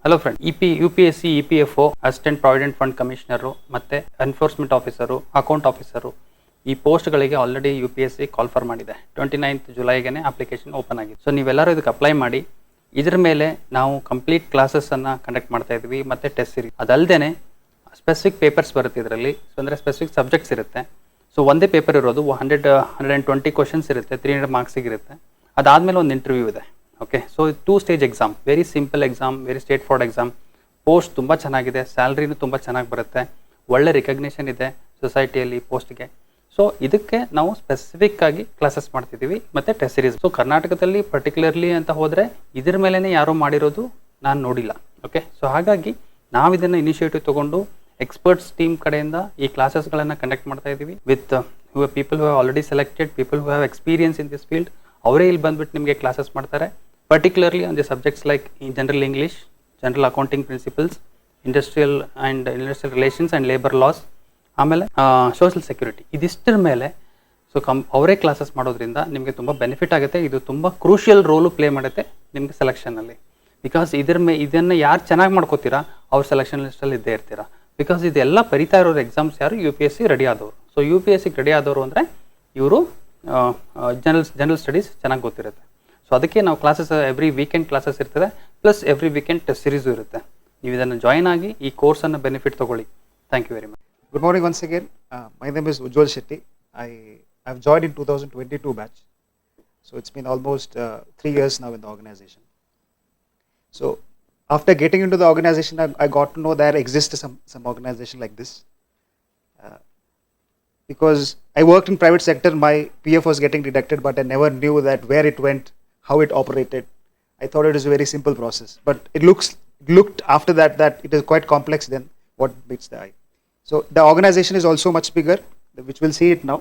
Hello friend, UPSC EPFO assistant provident fund commissioner ಮತ್ತು enforcement officer, account officer ಈ ಪೋಸ್ಟ್ಗಳಿಗೆ already UPSC call for ಮಾಡಿದೆ. 29th ಜುಲೈಗೆ application open ಆಗಿದೆ. So ನೀವೆಲ್ಲರೂ ಇದಕ್ಕೆ apply ಮಾಡಿ. ಇದ್ರ ಮೇಲೆ ನಾವು ಕಂಪ್ಲೀಟ್ ಕ್ಲಾಸಸ್ಸನ್ನು ಕಂಡಕ್ಟ್ ಮಾಡ್ತಾ ಇದ್ವಿ ಮತ್ತು ಟೆಸ್ಟ್ ಸೀರೀಸ್. ಅದಲ್ಲದೆ ಸ್ಪೆಸಿಫಿಕ್ ಪೇಪರ್ಸ್ ಬರುತ್ತೆ ಇದರಲ್ಲಿ. ಸೊ ಅಂದರೆ ಸ್ಪೆಸಿಫಿಕ್ ಸಬ್ಜೆಕ್ಟ್ಸ್ ಇರುತ್ತೆ. ಸೊ ಒಂದೇ ಪೇಪರ್ ಇರೋದು 120 ಕ್ವಶನ್ಸ್ ಇರುತ್ತೆ, 300 ಮಾರ್ಕ್ಸಿಗೆ ಇರುತ್ತೆ. ಅದಾದಮೇಲೆ ಒಂದು ಇಂಟರ್ವ್ಯೂ ಇದೆ. Okay, so 2 stage exam, very simple exam, very straight forward exam. Post ತುಂಬ ಚೆನ್ನಾಗಿದೆ, ಸ್ಯಾಲ್ರಿನೂ ತುಂಬ ಚೆನ್ನಾಗಿ ಬರುತ್ತೆ, ಒಳ್ಳೆ ರಿಕಗ್ನಿಷನ್ ಇದೆ ಸೊಸೈಟಿಯಲ್ಲಿ ಪೋಸ್ಟ್ಗೆ. ಸೊ ಇದಕ್ಕೆ ನಾವು ಸ್ಪೆಸಿಫಿಕ್ ಆಗಿ ಕ್ಲಾಸಸ್ ಮಾಡ್ತಿದ್ದೀವಿ ಮತ್ತು ಟೆಸ್ಟ್ ಸೀರೀಸ್. ಸೊ ಕರ್ನಾಟಕದಲ್ಲಿ ಪರ್ಟಿಕ್ಯುಲರ್ಲಿ ಅಂತ ಹೋದರೆ ಇದ್ರ ಮೇಲೇ ಯಾರೂ ಮಾಡಿರೋದು ನಾನು ನೋಡಿಲ್ಲ. ಓಕೆ, ಸೊ ಹಾಗಾಗಿ ನಾವು ಇದನ್ನು ಇನಿಷಿಯೇಟಿವ್ ತೊಗೊಂಡು ಎಕ್ಸ್ಪರ್ಟ್ಸ್ ಟೀಮ್ ಕಡೆಯಿಂದ ಈ ಕ್ಲಾಸಸ್ಗಳನ್ನು ಕಂಡಕ್ಟ್ ಮಾಡ್ತಾ ಇದ್ದೀವಿ with people who have already selected, people who have experience in this field. ಅವರೇ ಇಲ್ಲಿ ಬಂದುಬಿಟ್ಟು ನಿಮಗೆ ಕ್ಲಾಸಸ್ ಮಾಡ್ತಾರೆ, particularly on the subjects like general English, general accounting principles, industrial relations and labor laws, ಆಮೇಲೆ ಸೋಷಿಯಲ್ ಸೆಕ್ಯೂರಿಟಿ. ಇದಿಷ್ಟರ ಮೇಲೆ so ಅವರೇ classes ಮಾಡೋದ್ರಿಂದ ನಿಮಗೆ ತುಂಬ ಬೆನಿಫಿಟ್ ಆಗುತ್ತೆ. ಇದು ತುಂಬ ಕ್ರೂಷಿಯಲ್ ರೋಲು ಪ್ಲೇ ಮಾಡುತ್ತೆ ನಿಮಗೆ ಸೆಲೆಕ್ಷನಲ್ಲಿ. ಬಿಕಾಸ್ ಇದನ್ನು ಯಾರು ಚೆನ್ನಾಗಿ ಮಾಡ್ಕೋತೀರಾ ಅವ್ರ ಸೆಲೆಕ್ಷನ್ ಲಿಸ್ಟಲ್ಲಿ ಇದ್ದೇ ಇರ್ತೀರಾ. ಬಿಕಾಸ್ ಇದೆಲ್ಲ ಬರಿತಾ ಇರೋರು ಎಕ್ಸಾಮ್ಸ್ ಯಾರು UPSC ರೆಡಿ ಆದವರು. ಸೊ UPSC ರೆಡಿ ಆದವರು ಅಂದರೆ ಇವರು ಜನರಲ್ ಸ್ಟಡೀಸ್ ಚೆನ್ನಾಗಿ ಗೊತ್ತಿರುತ್ತೆ. ಸೊ ಅದಕ್ಕೆ ನಾವು ಕ್ಲಾಸಸ್ ಎವ್ರಿ ವೀಕೆಂಡ್ ಕ್ಲಾಸಸ್ ಇರ್ತದೆ, plus every weekend test series ಇರುತ್ತೆ. ನೀವು ಇದನ್ನು ಜಾಯ್ನ್ ಆಗಿ ಈ ಕೋರ್ಸನ್ನು ಬೆನಿಫಿಟ್ ತೊಗೊಳ್ಳಿ. Thank you very much. Good morning once again. My name is Ujwal Shetty. I have joined in 2022 batch. So it's been almost 3 years now in the organization. So after getting into the organization, I got to know there exists some organization like this. Because I worked in private sector, my PF was getting deducted, but I never knew that where it went, how it operated. I thought it was a very simple process, but it looked after that it is quite complex than what meets the eye. So the organization is also much bigger, which we'll see it now.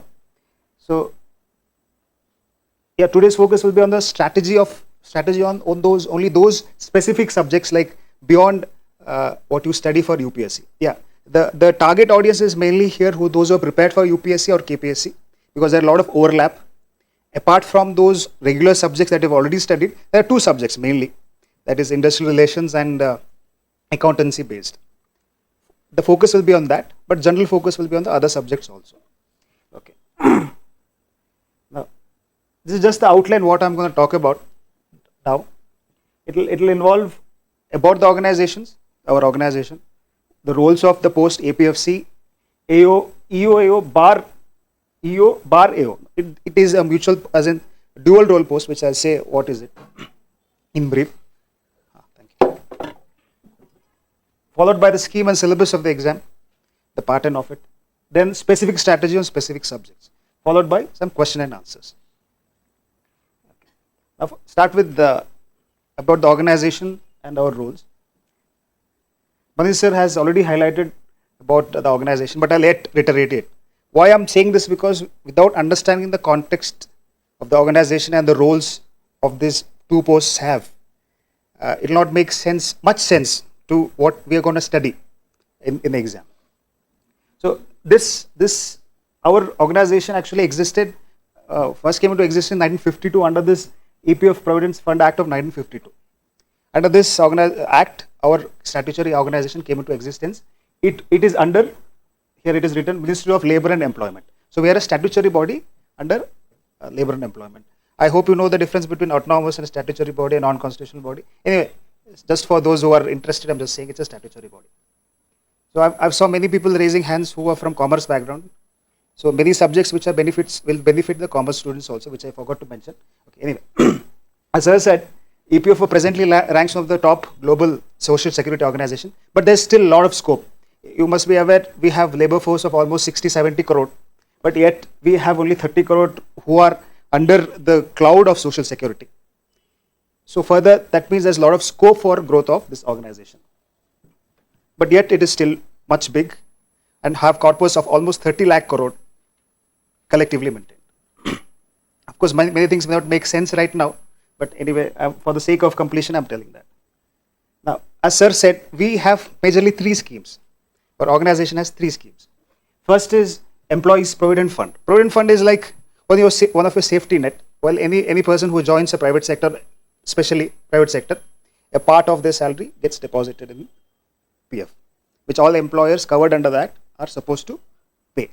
So yeah, today's focus will be on the strategy on those specific subjects, like beyond what you study for UPSC. Yeah, the target audience is mainly here those who are prepared for UPSC or KPSC, because there are a lot of overlap. Apart from those regular subjects that you've already studied, there are 2 subjects mainly, that is industrial relations and accountancy based. The focus will be on that, but general focus will be on the other subjects also. Okay. Now, this is just the outline what I'm going to talk about now. It'll involve about the organizations, our organization, the roles of the post APFC, AO, EO bar AO. It is a mutual, as in dual role post, which I'll say what is it in brief. Thank you. Followed by the scheme and syllabus of the exam, the pattern of it, then specific strategy on specific subjects, followed by some question and answers. Okay. Now start with about the organization and our roles. Manish sir has already highlighted about the organization, but I'll reiterate it. Why I'm saying this, because without understanding the context of the organization and the roles of these 2 posts have, it will not make much sense to what we are going to study in the exam. So our organization actually existed, first came into existence in 1952 under this EPF-Providence Fund Act of 1952. Under this act, our statutory organization came into existence. It is under, here it is written, Ministry of Labour and Employment. So we are a statutory body under Labour and Employment. I hope you know the difference between autonomous and statutory body and non-constitutional body. Anyway, just for those who are interested, I'm just saying it's a statutory body. So I've saw many people raising hands who are from commerce background. So many subjects which are will benefit the commerce students also, which I forgot to mention. Okay, anyway, as I said, EPFO presently ranks one of the top global social security organization, but there's still a lot of scope. You must be aware, we have labor force of almost 60-70 crore, but yet we have only 30 crore who are under the cloud of social security. So further, that means there's a lot of scope for growth of this organization. But yet it is still much big and have corpus of almost 30 lakh crore collectively maintained. Of course, many things may not make sense right now, but anyway, for the sake of completion, I'm telling that. Now, as sir said, we have majorly 3 schemes. Our organization has 3 schemes. First is Employees Provident Fund. Provident Fund is like one of your safety net. Well, any person who joins a private sector, especially private sector, a part of their salary gets deposited in PF, which all employers covered under that are supposed to pay.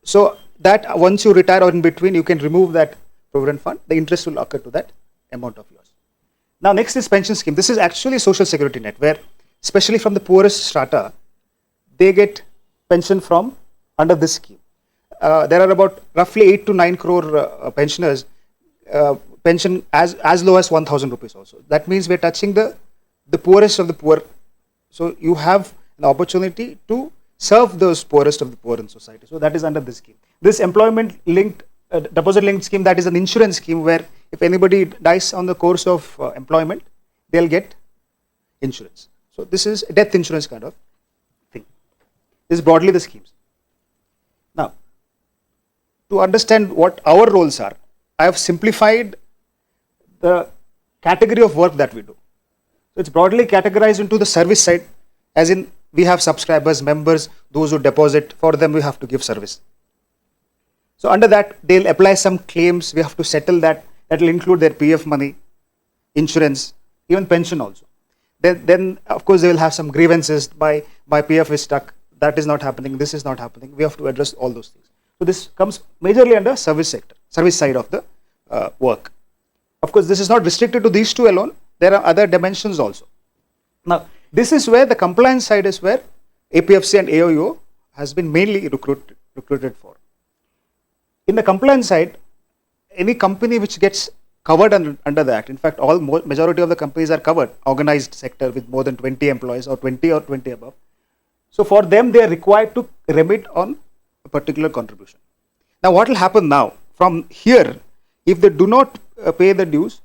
So that once you retire or in between, you can remove that provident fund, the interest will occur to that amount of yours. Now next is pension scheme. This is actually social security net, where especially from the poorest strata, they get pension from under this scheme. There are about roughly 8 to 9 crore pensioners, pension as low as 1,000 rupees also. That means we're touching the poorest of the poor. So you have an opportunity to serve those poorest of the poor in society. So that is under this scheme. This employment linked, deposit linked scheme, that is an insurance scheme where if anybody dies on the course of employment, they'll get insurance. So this is death insurance kind of thing. This is broadly the schemes. Now, to understand what our roles are, I have simplified the category of work that we do. So it's broadly categorized into the service side, as in we have subscribers, members, those who deposit, for them we have to give service. So under that, they'll apply some claims, we have to settle that. That will include their PF money, insurance, even pension also. Then of course they will have some grievances, my PF is stuck, that is not happening, this is not happening. We have to address all those things. So this comes majorly under service sector, service side of the work. Of course, this is not restricted to these two alone. There are other dimensions also. Now, this is where the compliance side is where APFC and AOU has been mainly recruited for. In the compliance side, any company which gets covered under the Act, in fact, majority of the companies are covered, organized sector with more than 20 employees or 20 above. So for them, they are required to remit on a particular contribution. Now, what will happen now? From here, if they do not pay the dues,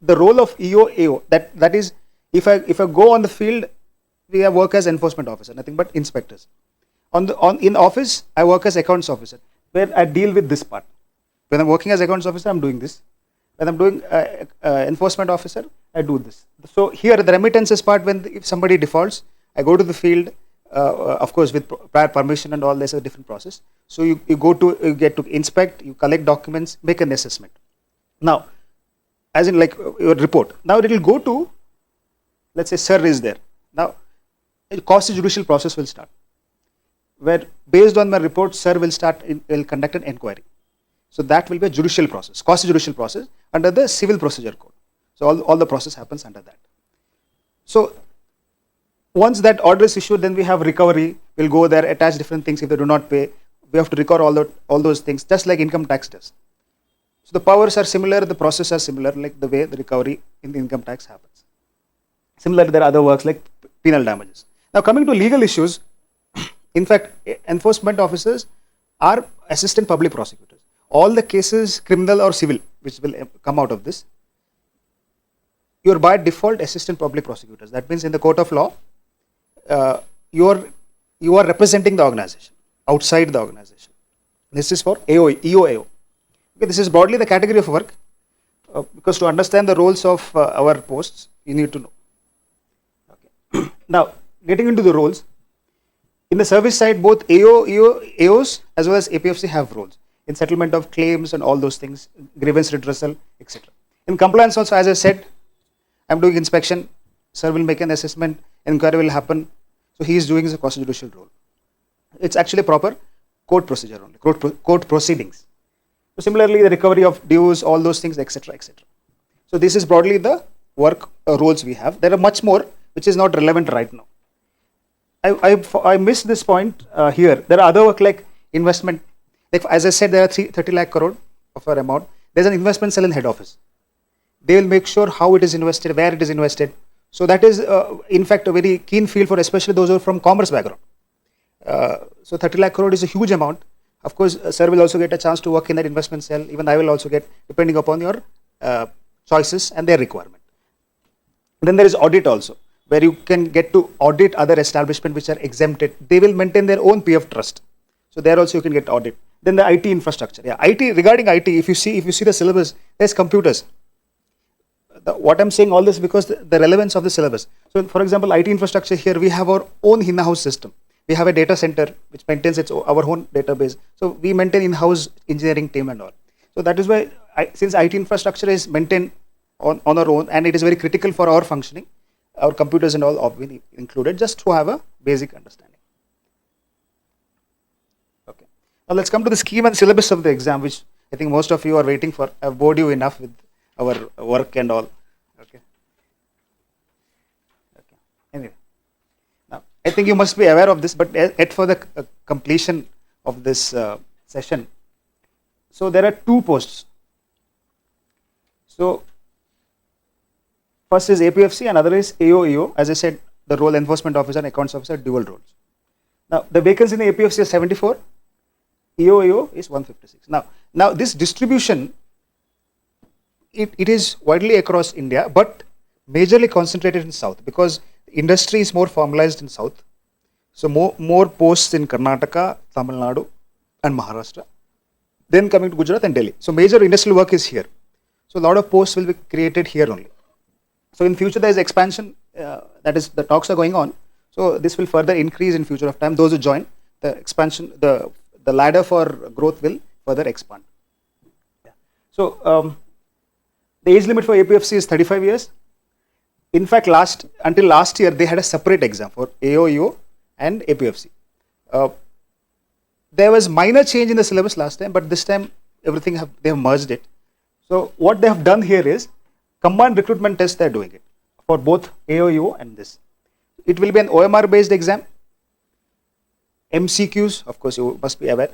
the role of EO, AO, that is, if I go on the field, we have work as enforcement officer, nothing but inspectors. In office, I work as accounts officer, where I deal with this part. When I'm working as accounts officer, I'm doing this. When I'm doing enforcement officer, I do this. So here, the remittances part, if somebody defaults, I go to the field, of course, with prior permission and all, there's a different process. So you get to inspect, you collect documents, make an assessment. Now, as in like your report. Now it will go to, let's say, sir is there. Now, a quasi-judicial process will start, where based on my report, sir will conduct an inquiry. So that will be a judicial process, quasi-judicial process under the civil procedure code. So all the process happens under that. So once that order is issued, then we have recovery. We'll go there, attach different things. If they do not pay, we have to recover all those things, just like income tax does. So the powers are similar, the process are similar, like the way the recovery in the income tax happens. Similarly, there are other works like penal damages. Now coming to legal issues, in fact, enforcement officers are assistant public prosecutors. All the cases, criminal or civil, which will come out of this, you are by default assistant public prosecutors. That means in the court of law, you are representing the organization, outside the organization. This is for EO-AO. Okay, this is broadly the category of work, because to understand the roles of our posts, you need to know. Okay. Now, getting into the roles, in the service side, both AOs as well as APFC have roles in settlement of claims and all those things, grievance redressal, etc. In compliance also, as I said, I'm doing inspection, sir will make an assessment, inquiry will happen. So he is doing his quasi-judicial role. It's actually proper court procedure only, court proceedings. So similarly, the recovery of dues, all those things, etc., etc. So this is broadly the work roles we have. There are much more which is not relevant right now. I missed this point here. There are other work like investment. Like as I said, there are 30 lakh crore of our amount. There's an investment cell in head office. They will make sure how it is invested, where it is invested. So that is, in fact, a very keen field for especially those who are from commerce background. So 30 lakh crore is a huge amount. Of course, sir will also get a chance to work in that investment cell. Even I will also get, depending upon your choices and their requirement. Then there is audit also, where you can get to audit other establishments which are exempted. They will maintain their own PF trust. So there also you can get audit. Then the IT infrastructure. Yeah, regarding IT, if you see the syllabus, there's computers. What I'm saying all this because the relevance of the syllabus. So for example, IT infrastructure here, we have our own in-house system. We have a data center which maintains our own database. So we maintain in-house engineering team and all. So that is why since IT infrastructure is maintained on our own, and it is very critical for our functioning. Our computers and all have been included just to have a basic understanding. Okay. Now let's come to the scheme and syllabus of the exam, which I think most of you are waiting for. I've bored you enough with our work and all. Okay. Okay. Anyway, now I think you must be aware of this, but yet for the completion of this session, so there are two posts. So first is APFC, another is AOEO. As I said, the role enforcement officer and accounts officer, dual roles. Now the vacancy in the APFC is 74, EOEO is 156. Now this distribution, it is widely across India, but majorly concentrated in South, because industry is more formalized in South. So more posts in Karnataka, Tamil Nadu and Maharashtra. Then coming to Gujarat and Delhi. So major industrial work is here. So a lot of posts will be created here only. So in future there is expansion, that is the talks are going on. So this will further increase in future of time. Those who join, the expansion, the ladder for growth will further expand. Yeah. So the age limit for APFC is 35 years. In fact, until last year they had a separate exam for AOEO and APFC. There was minor change in the syllabus last time, but this time everything they have merged it. So what they have done here is combined recruitment test. They are doing it for both AOEO and this. It will be an OMR based exam. MCQs, of course, you must be aware,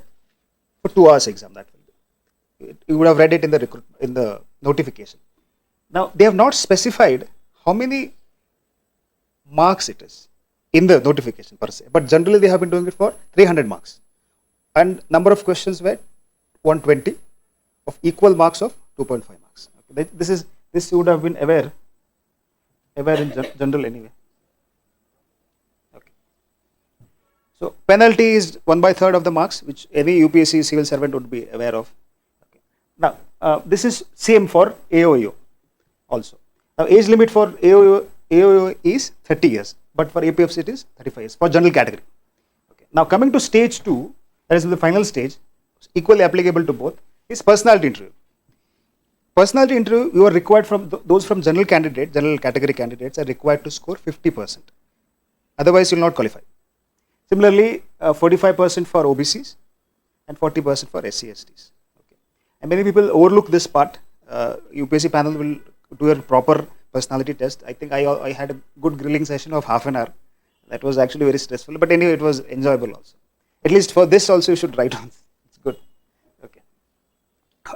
for 2 hours exam. That will be. You would have read it in the notification. Now they have not specified how many marks it is in the notification per se, but generally they have been doing it for 300 marks, and number of questions were 120 of equal marks of 2.5 marks. Okay. This you would have been aware in general anyway. Okay. So penalty is 1/3 of the marks, which any UPSC civil servant would be aware of. Okay. Now this is same for AOEO also. Now age limit for AOEO is 30 years, but for APFC it is 35 years for general category. Okay. Now coming to stage 2, that is the final stage, equally applicable to both, is personality interview. Personality interview, you are required from those from general category candidates are required to score 50%. Otherwise, you will not qualify. Similarly, 45% for OBCs and 40% for SC/STs. Okay. And many people overlook this part. UPSC panel will do a proper personality test. I think I had a good grilling session of half an hour. That was actually very stressful, but anyway, it was enjoyable also. At least for this also, you should write on. It's good. Okay.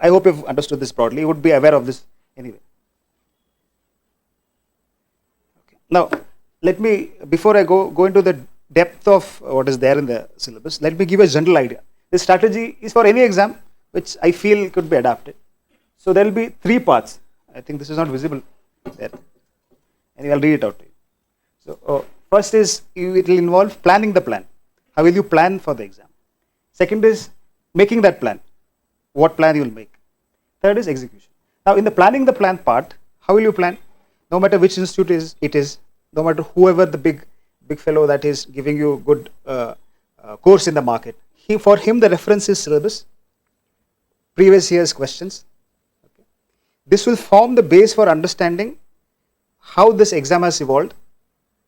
I hope you've understood this broadly. You would be aware of this anyway. Okay. Now, let me, before I go into the depth of what is there in the syllabus, let me give a general idea. This strategy is for any exam which I feel could be adapted. So there will be 3 parts. I think this is not visible there. Anyway, I'll read it out to you. So first is, it will involve planning the plan. How will you plan for the exam? Second is making that plan. What plan you will make? Third is execution. Now in the planning the plan part, how will you plan? No matter which institute it is, no matter whoever the big fellow that is giving you good course in the market, for him the reference is syllabus, previous year's questions. Okay. This will form the base for understanding how this exam has evolved,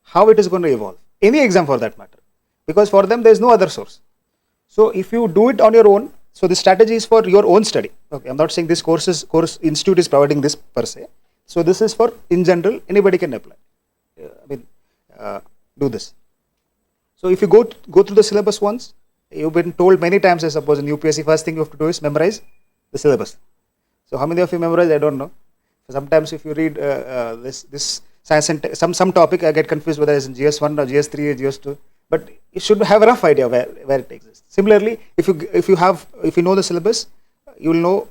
how it is going to evolve. Any exam for that matter. Because for them there is no other source. So if you do it on your own, so the strategy is for your own study. Okay, I'm not saying this course institute is providing this per se. So this is for, in general, anybody can apply. Do this. So if you go through the syllabus once, you've been told many times, I suppose in UPSC, first thing you have to do is memorize the syllabus. So how many of you memorize? I don't know. Sometimes if you read this science and some topic, I get confused whether it's in GS1 or GS3 or GS2. But you should have a rough idea where it exists. Similarly, if you know the syllabus, you will know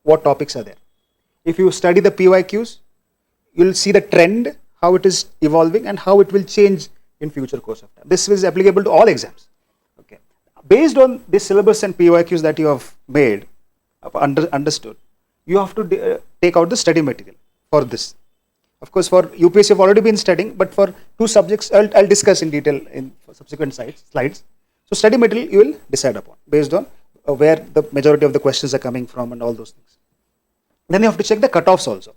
what topics are there. If you study the PYQs, you will see the trend, how it is evolving and how it will change in future course of time. This is applicable to all exams. Okay. Based on this syllabus and PYQs that you have made, understood, you have to take out the study material for this. Of course, for UPSC, you've already been studying, but for 2 subjects, I'll discuss in detail in subsequent slides. So, study material you will decide upon based on where the majority of the questions are coming from and all those things. Then you have to check the cutoffs also.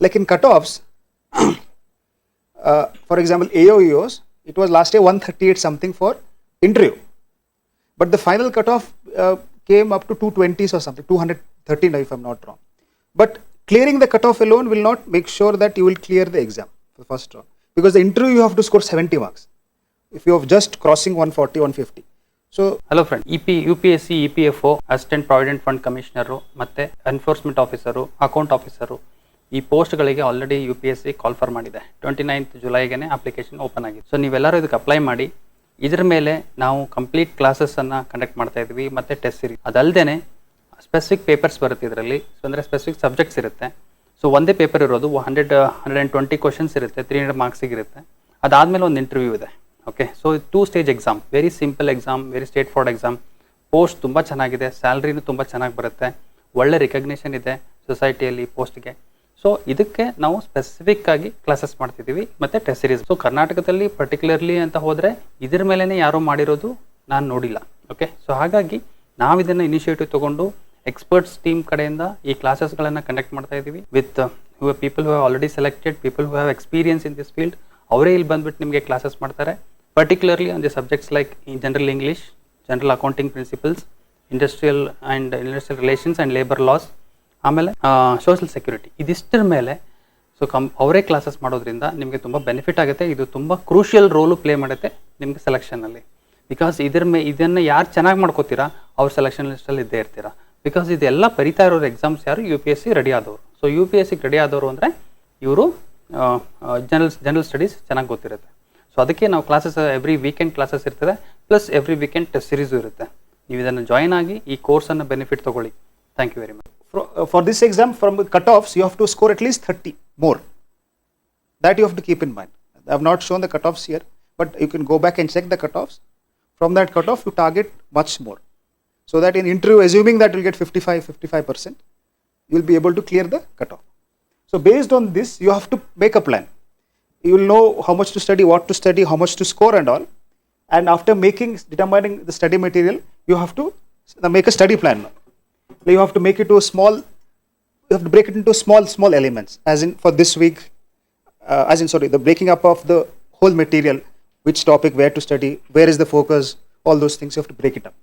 like in cutoffs, for example, AOEOs, it was last year 138 something for interview, but the final cutoff came up to 220s or something, 213 if I'm not wrong. But clearing the cutoff alone will not make sure that you will clear the exam for the first round, because the interview you have to score 70 marks if you have just crossing 140, 150. So hello friend, UPSC EPFO assistant provident fund commissioner ಮತ್ತು enforcement officer, account officer, ಈ ಪೋಸ್ಟ್ಗಳಿಗೆ already UPSC call for ಮಾಡಿದೆ. 29th ಜುಲೈಗೆ application open ಆಗಿದೆ. So ನೀವೆಲ್ಲರೂ ಇದಕ್ಕೆ apply ಮಾಡಿ. ಇದ್ರ ಮೇಲೆ ನಾವು ಕಂಪ್ಲೀಟ್ ಕ್ಲಾಸಸ್ಸನ್ನು ಕಂಡಕ್ಟ್ ಮಾಡ್ತಾ ಇದ್ವಿ ಮತ್ತು ಟೆಸ್ಟ್ ಸೀರೀಸ್. ಅದಲ್ಲದೆ ಸ್ಪೆಸಿಫಿಕ್ ಪೇಪರ್ಸ್ ಬರುತ್ತೆ ಇದರಲ್ಲಿ. ಸೊ ಅಂದರೆ ಸ್ಪೆಸಿಫಿಕ್ ಸಬ್ಜೆಕ್ಟ್ಸ್ ಇರುತ್ತೆ. ಸೊ ಒಂದೇ ಪೇಪರ್ ಇರೋದು 120 ಕ್ವಶನ್ಸ್ ಇರುತ್ತೆ, 300 ಮಾರ್ಕ್ಸಿಗೆ ಇರುತ್ತೆ. ಅದಾದಮೇಲೆ ಒಂದು ಇಂಟರ್ವ್ಯೂ ಇದೆ. Okay, so 2 stage exam, very simple exam, very straight forward exam. Post ತುಂಬ ಚೆನ್ನಾಗಿದೆ, ಸ್ಯಾಲ್ರಿನೂ ತುಂಬ ಚೆನ್ನಾಗಿ ಬರುತ್ತೆ, ಒಳ್ಳೆ ರಿಕಗ್ನಿಷನ್ ಇದೆ ಸೊಸೈಟಿಯಲ್ಲಿ ಪೋಸ್ಟ್ಗೆ. ಸೊ ಇದಕ್ಕೆ ನಾವು ಸ್ಪೆಸಿಫಿಕ್ ಆಗಿ ಕ್ಲಾಸಸ್ ಮಾಡ್ತಿದ್ದೀವಿ ಮತ್ತು ಟೆಸ್ಟ್ ಸೀರೀಸ್. ಸೊ ಕರ್ನಾಟಕದಲ್ಲಿ ಪರ್ಟಿಕ್ಯುಲರ್ಲಿ ಅಂತ ಹೋದರೆ ಇದ್ರ ಮೇಲೇ ಯಾರೂ ಮಾಡಿರೋದು ನಾನು ನೋಡಿಲ್ಲ. ಓಕೆ, ಸೊ ಹಾಗಾಗಿ ನಾವು ಇದನ್ನು ಇನಿಷಿಯೇಟಿವ್ ತೊಗೊಂಡು ಎಕ್ಸ್ಪರ್ಟ್ಸ್ ಟೀಮ್ ಕಡೆಯಿಂದ ಈ ಕ್ಲಾಸಸ್ಗಳನ್ನು ಕಂಡಕ್ಟ್ ಮಾಡ್ತಾ ಇದ್ದೀವಿ with people who have already selected, people who have experience in this field. ಅವರೇ ಇಲ್ಲಿ ಬಂದುಬಿಟ್ಟು ನಿಮಗೆ ಕ್ಲಾಸಸ್ ಮಾಡ್ತಾರೆ, particularly on the subjects like general English, general accounting principles, industrial relations and labour loss, ಆಮೇಲೆ ಸೋಷಲ್ ಸೆಕ್ಯೂರಿಟಿ. ಇದಿಷ್ಟರ ಮೇಲೆ so ಅವರೇ classes ಮಾಡೋದ್ರಿಂದ ನಿಮಗೆ ತುಂಬ ಬೆನಿಫಿಟ್ ಆಗುತ್ತೆ. ಇದು ತುಂಬ ಕ್ರೂಷಿಯಲ್ ರೋಲು ಪ್ಲೇ ಮಾಡುತ್ತೆ ನಿಮಗೆ ಸೆಲೆಕ್ಷನಲ್ಲಿ. ಬಿಕಾಸ್ ಇದನ್ನು ಯಾರು ಚೆನ್ನಾಗಿ ಮಾಡ್ಕೋತೀರಾ ಅವ್ರು ಸೆಲೆಕ್ಷನ್ ಲಿಸ್ಟಲ್ಲಿ ಇದ್ದೇ ಇರ್ತೀರಾ. ಬಿಕಾಸ್ ಇದೆಲ್ಲ ಬರಿತಾ ಇರೋರು ಎಕ್ಸಾಮ್ಸ್ ಯಾರು UPSC ರೆಡಿ ಆದವರು. ಸೊ UPSCಗೆ ರೆಡಿ ಆದವರು ಅಂದರೆ ಇವರು ಜನರಲ್ ಸ್ಟಡೀಸ್ ಚೆನ್ನಾಗಿ ಗೊತ್ತಿರುತ್ತೆ. ಸೊ ಅದಕ್ಕೆ ನಾವು ಕ್ಲಾಸಸ್ ಎವ್ರಿ ವೀಕೆಂಡ್ ಕ್ಲಾಸಸ್ ಇರ್ತದೆ, plus every weekend test series ಇರುತ್ತೆ. ನೀವು ಇದನ್ನು ಜಾಯ್ನ್ ಆಗಿ ಈ ಕೋರ್ಸನ್ನು ಬೆನಿಫಿಟ್ ತೊಗೊಳ್ಳಿ. Thank you very much. For this exam, from cutoffs, you have to score at least 30 more. That you have to keep in mind. I have not shown the cutoffs here, but you can go back and check the cutoffs. From that cutoff, you target much more. So that in interview, assuming that you'll get 55%, you'll be able to clear the cutoff. So based on this, you have to make a plan. You will know how much to study, what to study, how much to score and all. And after determining the study material, you have to make a study plan now. You have to make it to you have to break it into small elements, as in for this week, the breaking up of the whole material, which topic, where to study, where is the focus, all those things you have to break it up.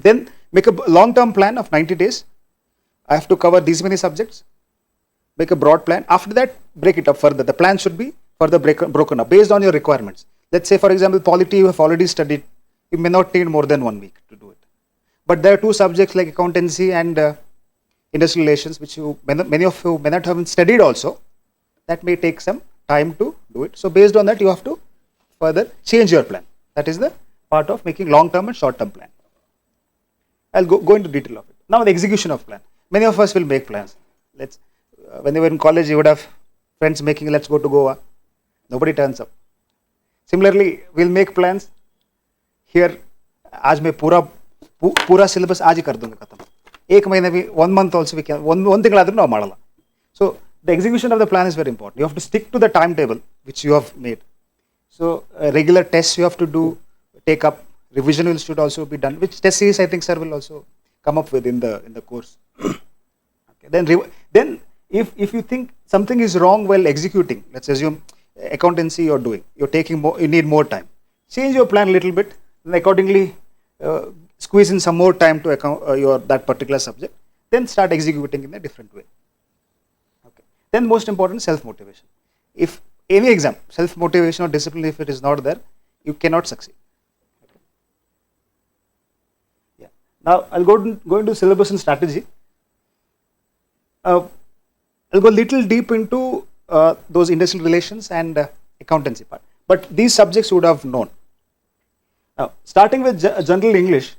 Then make a long-term plan of 90 days. I have to cover these many subjects. Make a broad plan. After that, break it up further. The plan should be further broken up based on your requirements. Let's say, for example, polity you have already studied. You may not need more than 1 week to do it. But there are 2 subjects like accountancy and industrial relations, which many of you may not have studied also. That may take some time to do it. So based on that, you have to further change your plan. That is the part of making long-term and short-term plan. I'll go into detail of it. Now the execution of plan. Many of us will make plans. When they were in college, you would have friends making, let's go to Goa. Nobody turns up. Similarly, we'll make plans. Here, आज मैं पूरा syllabus आज ही कर दूंगा खत्म. एक महीने भी, 1 month also we can, one thing आदर ना मारला. So the execution of the plan is very important. You have to stick to the timetable which you have made. So regular tests you have to do, take up. Revision should also be done, which test series I think sir will also come up with in the course. Okay. Then if you think something is wrong while executing, let's assume accountancy you're doing, you need more time. Change your plan a little bit, and accordingly squeeze in some more time to that particular subject. Then start executing in a different way. Okay. Then most important, self-motivation. If any exam, self-motivation or discipline, if it is not there, you cannot succeed. Now I'll go into syllabus and strategy. I'll go little deep into those industrial relations and accountancy part. But these subjects you would have known. Now, starting with general English,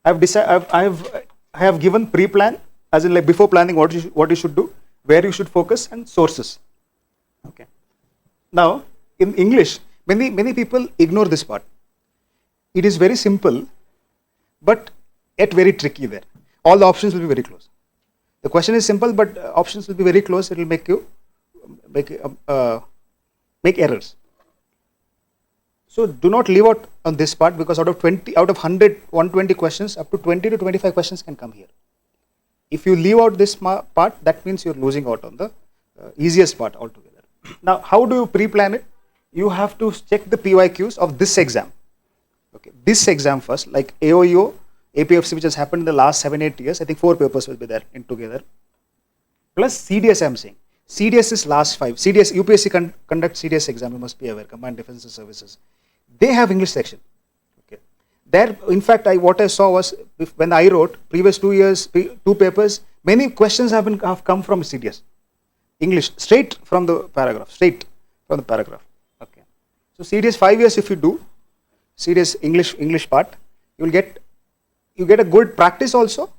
I have given pre-plan, as in like before planning what you should do, where you should focus, and sources. Okay. Now in English, many people ignore this part. It is very simple, but yet very tricky there. All the options will be very close. The question is simple, but options will be very close. It will make you make errors. So do not leave out on this part, because out of 120 questions, up to 20 to 25 questions can come here. If you leave out this part, that means you're losing out on the easiest part altogether. Now, how do you pre-plan it? You have to check the PYQs of this exam. Okay, this exam first, like AOEO, APFC, which has happened in the last 7-8 years. I think 4 papers will be there in together. Plus CDS, I'm saying. CDS is last 5. CDS, UPSC conducts CDS exam, you must be aware, Combined Defense Services. They have English section. Okay. There, in fact, what I saw was, when I wrote previous 2 years, 2 papers, many questions have come from CDS. English, straight from the paragraph. Okay. So CDS 5 years if you do, CDS English part, you get a good practice also,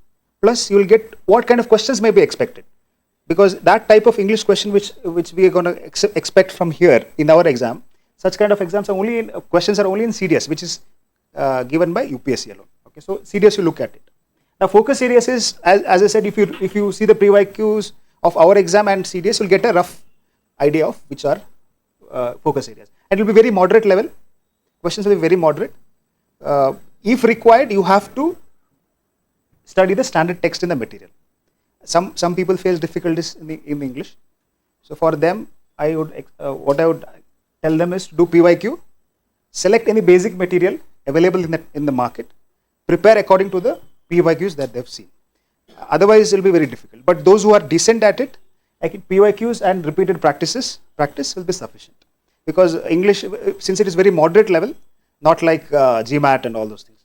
plus you will get what kind of questions may be expected. Because that type of English question which we are going to expect from here in our exam, such kind of exams are questions are only in CDS, which is given by UPSC alone. Okay, so CDS you look at it. Now focus areas is, as I said, if you see the PYQs of our exam and CDS, you'll get a rough idea of which are focus areas. And it will be very moderate level. Questions will be very moderate. If required, you have to study the standard text in the material. Some people face difficulties in English. So for them, what I would tell them is to do PYQ, select any basic material available in the market, prepare according to the PYQs that they've seen. Otherwise, it will be very difficult. But those who are decent at it, I think PYQs and repeated practice will be sufficient. Because English, since it is very moderate level, not like GMAT and all those things.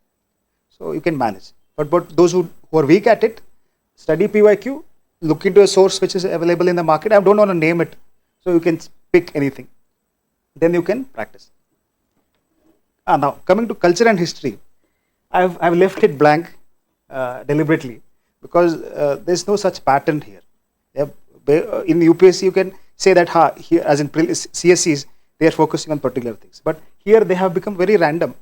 So you can manage. But those who are weak at it, study PYQ, look into a source which is available in the market. I don't want to name it, so you can pick anything. Then you can practice. Now, coming to culture and history, I've left it blank deliberately because there's no such pattern here. In UPSC, you can say that here, as in CSCs, they are focusing on particular things. But here they have become very random.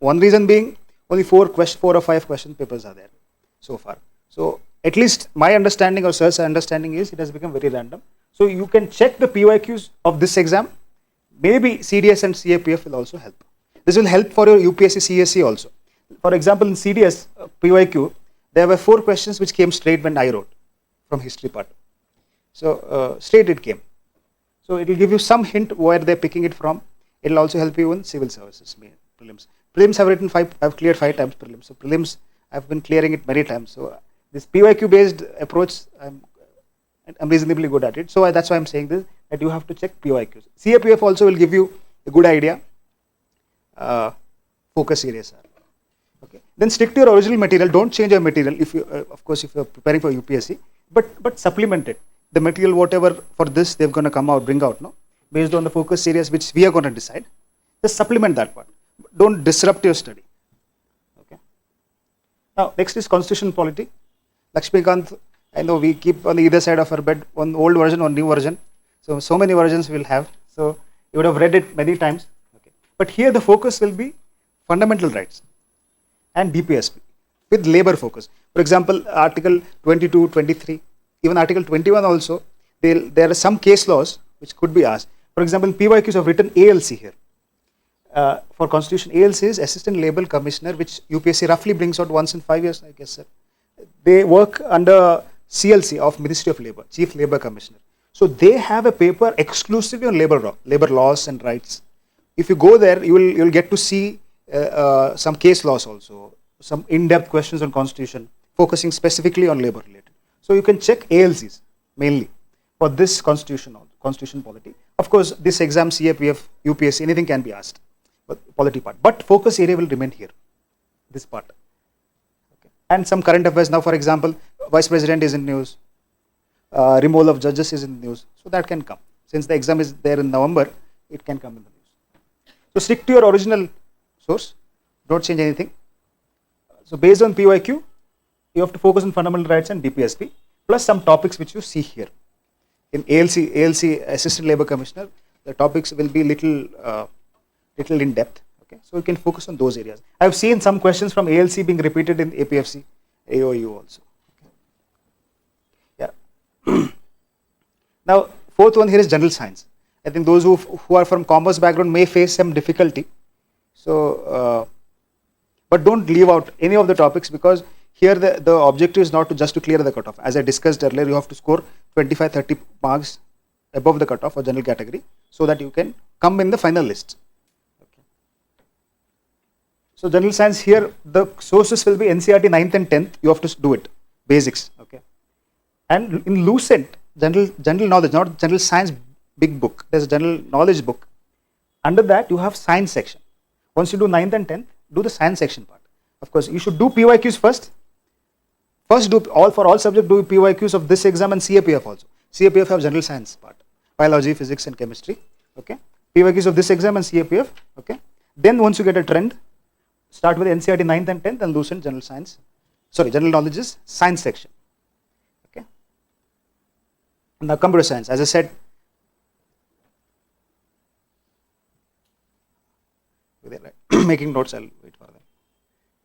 One reason being only 4 or 5 question papers are there so far. So at least my understanding or sir's understanding is it has become very random. So you can check the PYQs of this exam. Maybe CDS and CAPF will also help. This will help for your UPSC CSC also. For example, in CDS PYQ, there were 4 questions which came straight when I wrote from history part. So straight it came. So it will give you some hint where they're picking it from. It will also help you in civil services, prelims. Prelims have written 5, I've cleared 5 times prelims. So prelims, I've been clearing it many times. So this PYQ based approach, I'm reasonably good at it. So that's why I'm saying this, that you have to check PYQs. CAPF also will give you a good idea. Focus areas are. Okay. Then stick to your original material. Don't change your material if you, of course, if you're preparing for UPSC, but supplement it. The material, whatever for this they're going to bring out, no, based on the focus areas which we are going to decide. Just supplement that part. Don't disrupt your study. Okay. Now, next is constitutional polity. Lakshmikant, I know we keep on the either side of our bed, one old version or new version. So many versions we'll have. So you would have read it many times. Okay. But here the focus will be fundamental rights and DPSP with labor focus. For example, Article 22, 23, even Article 21 also, there are some case laws which could be asked. For example, PYQs have written ALC here. For Constitution, ALC is Assistant Labor Commissioner, which UPSC roughly brings out once in 5 years, I guess, sir. They work under CLC of Ministry of Labour, Chief Labour Commissioner. So they have a paper exclusively on labor laws and rights. If you go there, you'll get to see some case laws also, some in-depth questions on Constitution, focusing specifically on labor related. So you can check ALCs mainly for this constitution polity. Of course, this exam, CAPF, UPSC, anything can be asked, but polity part. But focus area will remain here, this part. Okay. And some current affairs. Now, for example, Vice President is in news, removal of judges is in news. So that can come. Since the exam is there in November, it can come in the news. So stick to your original source. Don't change anything. So based on PYQ, you have to focus on fundamental rights and DPSP, plus some topics which you see here. In ALC, Assistant Labour Commissioner, the topics will be little in depth. Okay, so you can focus on those areas. I have seen some questions from ALC being repeated in APFC, AOU also. Okay. Yeah. Now, fourth one here is general science. I think those who are from commerce background may face some difficulty. So, but don't leave out any of the topics, because here the objective is not to just to clear the cutoff. As I discussed earlier, you have to score 25-30 marks above the cutoff for general category, so that you can come in the final list. Okay. So general science here, the sources will be NCERT 9th and 10th. You have to do it, basics. Okay. And in Lucent, general knowledge, not general science big book. There's a general knowledge book. Under that, you have science section. Once you do 9th and 10th, do the science section part. Of course, you should do PYQs first. First, do for all subjects, do PYQs of this exam and CAPF also. CAPF have general science part, biology, physics, and chemistry. Okay. PYQs of this exam and CAPF. Okay. Then once you get a trend, start with NCERT 9th and 10th and Lucent general science. Sorry, general knowledge is science section. Okay. Now computer science, as I said, making notes, I'll wait for them.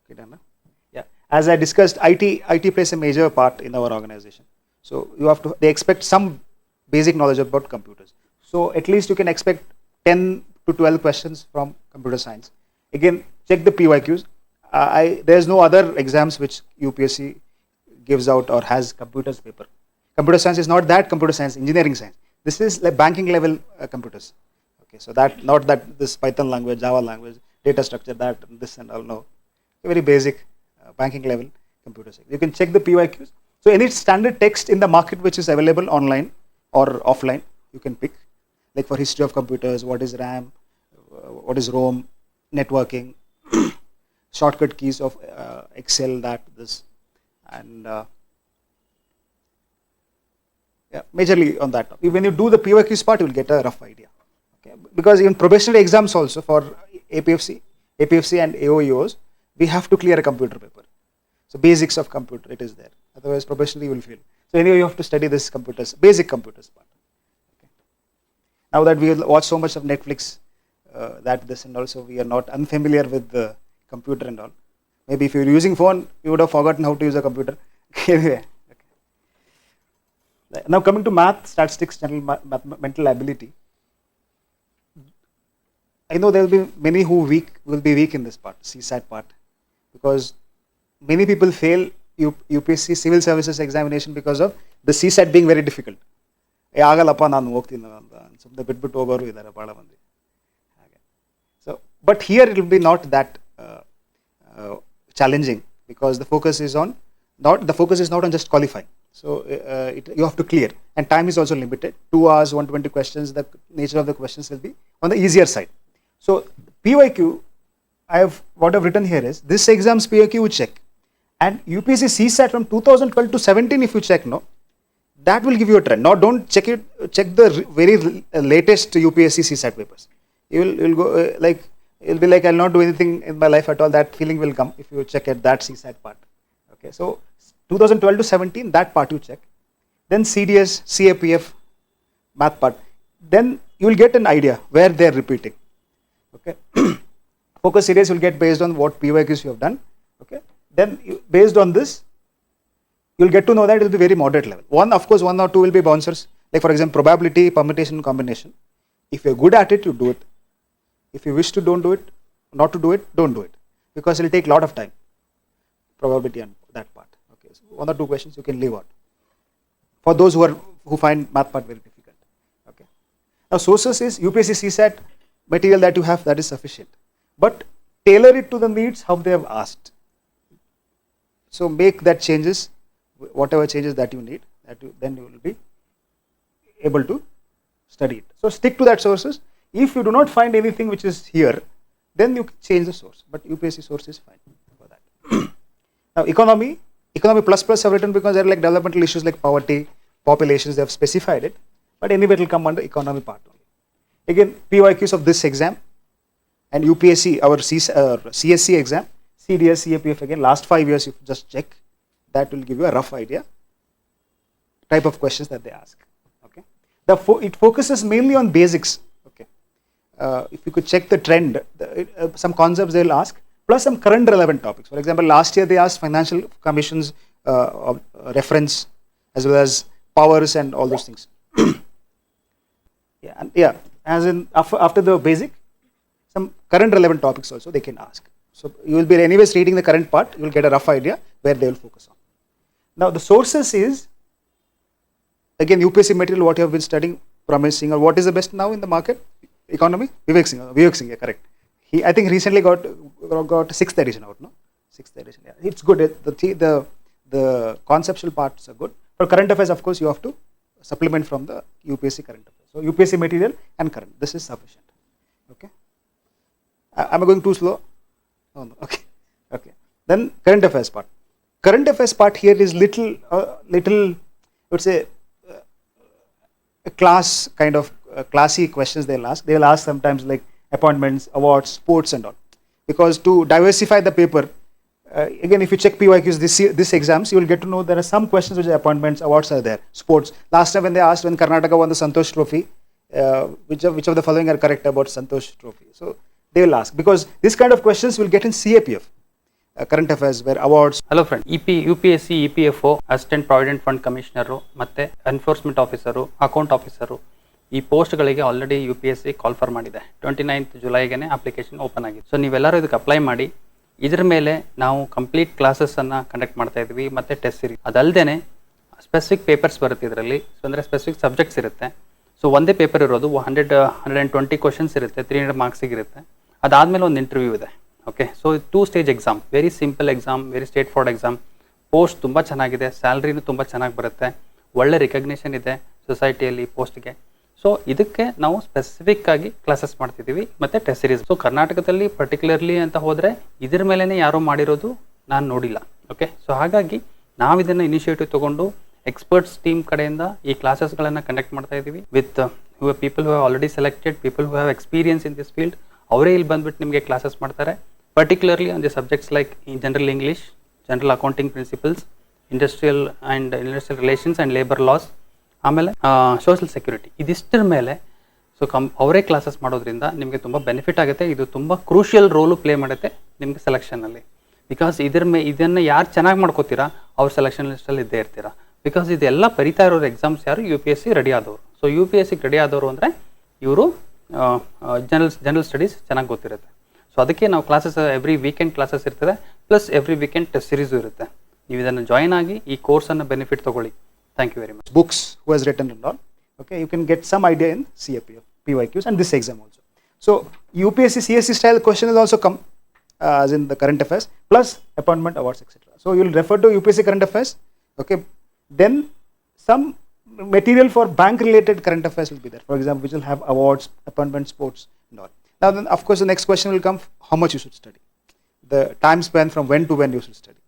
Okay, done, huh? Yeah. As I discussed, IT plays a major part in our organization. So you have to, they expect some basic knowledge about computers. So at least you can expect 10 to 12 questions from computer science. Again, check the PYQs. There's no other exams which UPSC gives out or has computers paper. Computer science is not that computer science, engineering science. This is like banking level computers. Okay, so that, not that this Python language, Java language, data structure, that, this and all, no. Very basic banking level computer science. You can check the PYQs. So any standard text in the market which is available online or offline, you can pick. Like for history of computers, what is RAM, what is ROM, networking, shortcut keys of Excel, that, this, and yeah, majorly on that. When you do the PYQs part, you will get a rough idea. Okay. Because in probationary exams also for APFC and AOEOs, we have to clear a computer paper. So basics of computer, it is there. Otherwise probationary you will fail. So anyway, you have to study this computers, basic computers part. Okay. Now that we watch so much of Netflix, that, this, and also we are not unfamiliar with the computer and all. Maybe if you were using phone, you would have forgotten how to use a computer. Anyway. Okay. Now coming to math, statistics, general mental ability. I know there will be many who will be weak in this part, CSAT part, because many people fail UPSC civil services examination because of the CSAT being very difficult. So, but here it will be not that challenging, because the focus is not on just qualifying. So you have to clear, and time is also limited. 2 hours, 120 questions. The nature of the questions will be on the easier side. So PYQ, what I've written here is this exam's PYQ you check, and UPSC CSAT from 2012 to 17 if you check, no, that will give you a trend. Now don't check it. Check the very latest UPSC CSAT papers. You'll go you'll be like, I'll not do anything in my life at all. That feeling will come if you check at that CSAT part. Okay, so 2012 to 17, that part you check. Then CDS, CAPF, math part. Then you will get an idea where they are repeating. Okay. Focus series you will get based on what PYQs you have done. Okay. Then based on this, you will get to know that it will be very moderate level. Of course, 1 or 2 will be bouncers. Like for example, probability, permutation, combination. If you are good at it, you do it. If you wish to not do it, don't do it. Because it will take a lot of time. Probability and that part. Okay. So 1 or 2 questions you can leave out. For those who find math part very difficult. Okay. Now sources is UPSC CSAT material that you have, that is sufficient. But tailor it to the needs how they have asked. So make that changes, whatever changes that you need, then you will be able to study it. So stick to that sources. If you do not find anything which is here, then you change the source. But UPSC source is fine for that. Now economy plus have written because there are like developmental issues like poverty, populations, they have specified it. But anyway, it will come under economy part only. Again, PYQs of this exam and UPSC, our CSC exam, CDS, CAPF, again, last 5 years, you just check. That will give you a rough idea type of questions that they ask. Okay, it focuses mainly on basics. Okay, if you could check the trend, some concepts they will ask, plus some current relevant topics. For example, last year they asked Financial Commission's reference as well as powers and all those things. Yeah, as in after the basic, some current relevant topics also they can ask. So you will be anyways reading the current part, you will get a rough idea where they will focus on. Now the sources is again, UPSC material, what you have been studying, promising, or what is the best now in the market? Economy? Vivek Singh, yeah, correct. I think recently got 6th edition out, no? 6th edition, yeah. It's good. The conceptual parts are good. For current affairs, of course, you have to supplement from the UPSC current affairs. So UPSC material and current, this is sufficient. Okay. Am I going too slow? Oh, no. Okay. Okay. Then current affairs part. Current affairs part here is little, I would say, a class kind of classy questions they'll ask. They will ask sometimes like appointments, awards, sports and all. Because to diversify the paper, again, if you check PYQs this exams, you will get to know there are some questions which are appointments, awards are there, sports. Last time when they asked when Karnataka won the Santosh Trophy, which of the following are correct about Santosh Trophy? So they will ask, because this kind of questions will get in CAPF, current affairs, where awards. Hello friend, UPSC EPFO assistant provident fund commissioner ಮತ್ತು enforcement officer, account officer, ಈ ಪೋಸ್ಟ್ಗಳಿಗೆ already UPSC call for ಮಾಡಿದೆ. 29th ಜುಲೈಗೆ application open ಆಗಿದೆ. So ನೀವೆಲ್ಲರೂ ಇದಕ್ಕೆ apply ಮಾಡಿ. ಇದ್ರ ಮೇಲೆ ನಾವು ಕಂಪ್ಲೀಟ್ ಕ್ಲಾಸಸ್ಸನ್ನು ಕಂಡಕ್ಟ್ ಮಾಡ್ತಾ ಇದ್ವಿ ಮತ್ತು ಟೆಸ್ಟ್ ಸೀರೀಸ್. ಅದಲ್ಲದೆ ಸ್ಪೆಸಿಫಿಕ್ ಪೇಪರ್ಸ್ ಬರುತ್ತೆ ಇದರಲ್ಲಿ. ಸೊ ಅಂದರೆ ಸ್ಪೆಸಿಫಿಕ್ ಸಬ್ಜೆಕ್ಟ್ಸ್ ಇರುತ್ತೆ. ಸೊ ಒಂದೇ ಪೇಪರ್ ಇರೋದು 120 ಕ್ವಶನ್ಸ್ ಇರುತ್ತೆ, 300 ಮಾರ್ಕ್ಸಿಗೆ ಇರುತ್ತೆ. ಅದಾದಮೇಲೆ ಒಂದು ಇಂಟರ್ವ್ಯೂ ಇದೆ. Okay, so 2 stage exam, very simple exam, very straight forward exam. Post ತುಂಬ ಚೆನ್ನಾಗಿದೆ, ಸ್ಯಾಲ್ರಿನೂ ತುಂಬ ಚೆನ್ನಾಗಿ ಬರುತ್ತೆ, ಒಳ್ಳೆ ರಿಕಗ್ನಿಷನ್ ಇದೆ ಸೊಸೈಟಿಯಲ್ಲಿ ಪೋಸ್ಟ್ಗೆ. ಸೊ ಇದಕ್ಕೆ ನಾವು ಸ್ಪೆಸಿಫಿಕ್ ಆಗಿ ಕ್ಲಾಸಸ್ ಮಾಡ್ತಿದ್ದೀವಿ ಮತ್ತು ಟೆಸ್ಟ್ ಸೀರೀಸ್. ಸೊ ಕರ್ನಾಟಕದಲ್ಲಿ ಪರ್ಟಿಕ್ಯುಲರ್ಲಿ ಅಂತ ಹೋದರೆ ಇದ್ರ ಮೇಲೇ ಯಾರೂ ಮಾಡಿರೋದು ನಾನು ನೋಡಿಲ್ಲ. ಓಕೆ, ಸೊ ಹಾಗಾಗಿ ನಾವು ಇದನ್ನು ಇನಿಷಿಯೇಟಿವ್ ತೊಗೊಂಡು ಎಕ್ಸ್ಪರ್ಟ್ಸ್ ಟೀಮ್ ಕಡೆಯಿಂದ ಈ ಕ್ಲಾಸಸ್ಗಳನ್ನು ಕಂಡಕ್ಟ್ ಮಾಡ್ತಾ ಇದ್ದೀವಿ with people who have already selected, people who have experience in this field. ಅವರೇ ಇಲ್ಲಿ ಬಂದುಬಿಟ್ಟು ನಿಮಗೆ ಕ್ಲಾಸಸ್ ಮಾಡ್ತಾರೆ. Particularly on the subjects like general English, general accounting principles, industrial relations and labour loss, ಆಮೇಲೆ ಸೋಷಲ್ ಸೆಕ್ಯೂರಿಟಿ. ಇದಿಷ್ಟರ ಮೇಲೆ so ಅವರೇ classes ಮಾಡೋದ್ರಿಂದ ನಿಮಗೆ ತುಂಬ ಬೆನಿಫಿಟ್ ಆಗುತ್ತೆ. ಇದು ತುಂಬ ಕ್ರೂಷಿಯಲ್ ರೋಲು ಪ್ಲೇ ಮಾಡುತ್ತೆ ನಿಮಗೆ ಸೆಲೆಕ್ಷನಲ್ಲಿ. ಬಿಕಾಸ್ ಇದನ್ನು ಯಾರು ಚೆನ್ನಾಗಿ ಮಾಡ್ಕೋತೀರಾ ಅವ್ರು ಸೆಲೆಕ್ಷನ್ ಲಿಸ್ಟಲ್ಲಿ ಇದ್ದೇ ಇರ್ತೀರಾ. ಬಿಕಾಸ್ ಇದೆಲ್ಲ ಬರಿತಾ ಇರೋರು ಎಕ್ಸಾಮ್ಸ್ ಯಾರು UPSC ರೆಡಿ ಆದವರು. ಸೊ UPSCಗೆ ರೆಡಿ ಆದವರು ಅಂದರೆ ಇವರು ಜನರಲ್ ಸ್ಟಡೀಸ್ ಚೆನ್ನಾಗಿ ಗೊತ್ತಿರುತ್ತೆ. ಸೊ ಅದಕ್ಕೆ ನಾವು ಕ್ಲಾಸಸ್ ಎವ್ರಿ ವೀಕೆಂಡ್ ಕ್ಲಾಸಸ್ ಇರ್ತದೆ, plus every weekend test series ಇರುತ್ತೆ. ನೀವು ಇದನ್ನು ಜಾಯ್ನ್ ಆಗಿ ಈ ಕೋರ್ಸನ್ನು ಬೆನಿಫಿಟ್ ತೊಗೊಳ್ಳಿ. Thank you very much. Books, who has written and all. Okay, you can get some idea in CAPF, PYQs and this exam also. So UPSC CSC style question will also come as in the current affairs, plus appointment, awards, etc. So you will refer to UPSC current affairs. Okay, then some material for bank related current affairs will be there. For example, which will have awards, appointment, sports and all. Now then, of course, the next question will come: how much you should study, the time span from when to when you should study.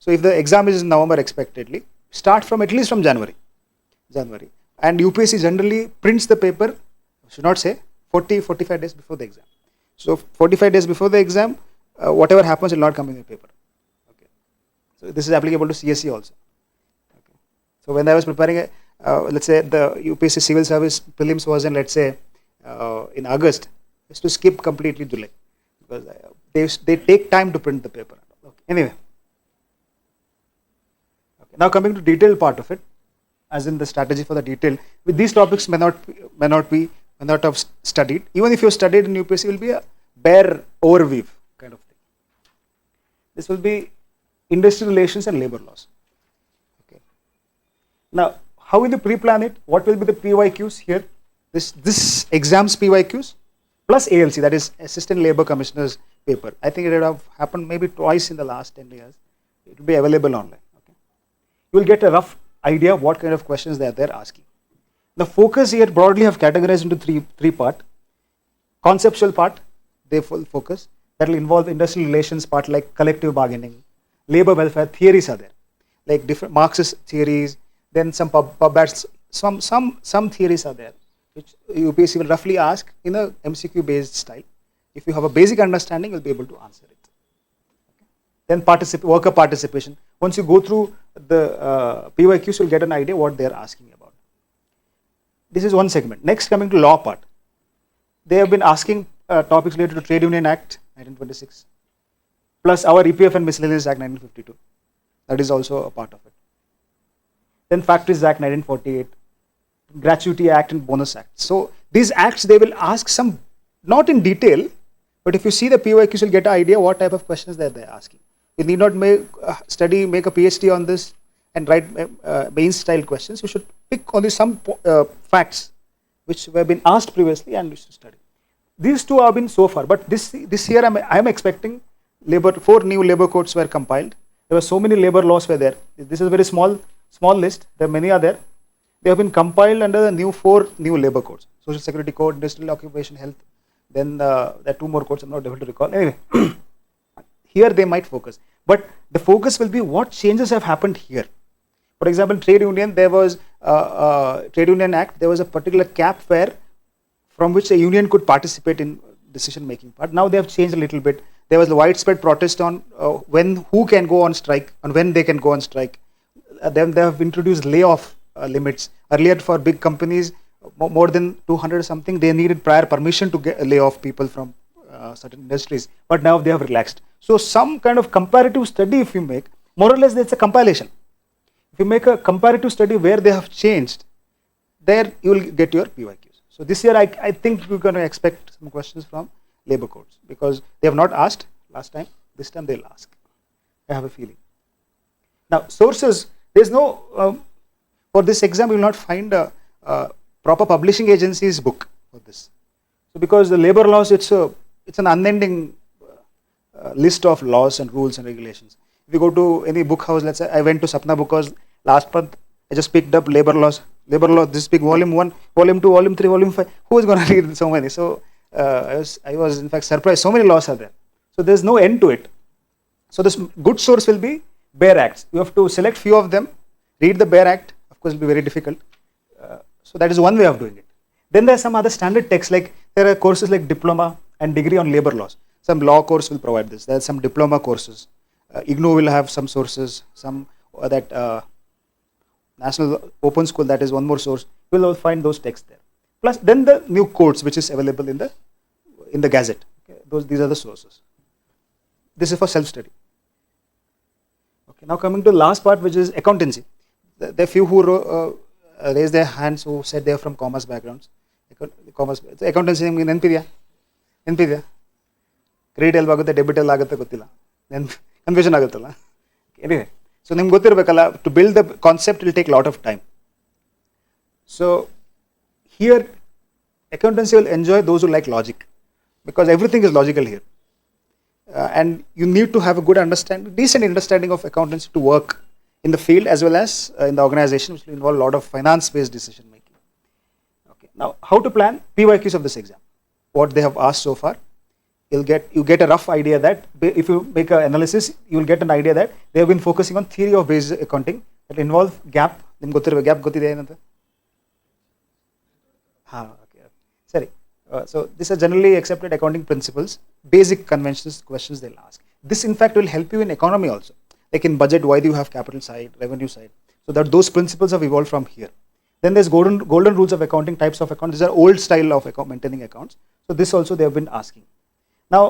So if the exam is in November expectedly, start from at least from January, and UPSC generally prints the paper, should not say 40-45 days before the exam. So 45 days before the exam, whatever happens will not come in the paper. Okay, so this is applicable to CSC also. Okay, so when I was preparing let's say the UPSC civil service prelims was in, let's say in August, is to skip completely July, because they take time to print the paper. Okay, anyway. Now coming to detailed part of it, as in the strategy for the detail, with these topics may not have studied. Even if you studied in UPSC, will be a bare overview kind of thing. This will be industrial relations and labor laws. Okay. Now, how will you pre-plan it? What will be the PYQs here? This exams PYQs plus ALC, that is Assistant Labor Commissioner's paper. I think it would have happened maybe twice in the last 10 years. It will be available online. You will get a rough idea of what kind of questions they're asking. The focus here broadly have categorized into three part. Conceptual part, they full focus. That will involve industrial relations part like collective bargaining, labor welfare theories are there, like different Marxist theories. Then some some theories are there, which UPSC will roughly ask in a MCQ based style. If you have a basic understanding, you'll be able to answer it. Then worker participation. Once you go through the PYQs, you'll get an idea what they're asking about. This is one segment. Next, coming to law part. They have been asking topics related to Trade Union Act 1926, plus our EPF and Miscellaneous Act 1952. That is also a part of it. Then Factories Act 1948, Gratuity Act and Bonus Act. So these acts, they will ask some, not in detail, but if you see the PYQs, you'll get an idea what type of questions they're asking. You need not make a PhD on this and write main style questions, you should pick only some facts which have been asked previously and you should study. These two have been so far, but this year I am expecting 4 new labor codes were compiled. There were so many labor laws were there. This is a very small list. There are many are there. They have been compiled under the 4 new labor codes: Social Security Code, Industrial Occupation Health. Then there are 2 more codes. I'm not able to recall. Anyway, here they might focus, but the focus will be what changes have happened here. For example, trade union, there was Trade Union Act. There was a particular cap where from which a union could participate in decision making part. Now they have changed a little bit. There was a widespread protest on who can go on strike and when they can go on strike. Then they have introduced layoff limits. Earlier, for big companies, more than 200 something, they needed prior permission to lay off people from certain industries. But now they have relaxed. So some kind of comparative study, if you make, more or less, it's a compilation. If you make a comparative study where they have changed, there you will get your PYQs. So this year, I think we're going to expect some questions from labor codes because they have not asked last time. This time they'll ask. I have a feeling. Now, sources, there's no, for this exam, you will not find a proper publishing agency's book for this. So because the labor laws, it's an unending list of laws and rules and regulations. If you go to any book house, let's say I went to Sapna because last month I just picked up labor law, this big volume 1, volume 2, volume 3, volume 5. Who is going to read so many? So I was in fact surprised. So many laws are there. So there's no end to it. So this good source will be bare acts. You have to select few of them, read the bare act. Of course, it will be very difficult. So that is one way of doing it. Then there are some other standard texts, like there are courses like diploma and degree on labor laws. Some law course will provide this. There are some diploma courses. IGNOU will have some sources, some that National Open School, that is one more source. You will find those texts there. Plus then the new codes which is available in the Gazette. Okay, these are the sources. This is for self-study. Okay, now coming to the last part, which is accountancy. There are few who raised their hands who said they are from commerce backgrounds. Accountancy NPDya. Credit ಎಲ್ಲಿ ಆಗುತ್ತೆ, debit ಎಲ್ಲಿ ಆಗುತ್ತೆ ಗೊತ್ತಿಲ್ಲ, confusion ಆಗುತ್ತಲ್ಲ. Anyway, so ನಿಮ್ಗೆ ಗೊತ್ತಿರಬೇಕಲ್ಲ, to build the concept will take lot of time. So here accountancy will enjoy those who like logic because everything is logical here. And you need to have a good decent understanding of accountancy to work in the field as well as in the organization, which will involve a lot of finance-based decision making. Okay. Now, how to plan PYQs of this exam? What they have asked so far, you get a rough idea that if you make an analysis, you will get an idea that they have been focusing on theory of based accounting that involve gap. Nimge gottirive gap gottide ಏನಂತ? Sorry. So these are generally accepted accounting principles, basic conventions, questions they'll ask. This in fact will help you in economy also. Like in budget, why do you have capital side, revenue side? So that those principles have evolved from here. Then there's golden rules of accounting, types of accounts. These are old style of maintaining accounts. So this also they have been asking. Now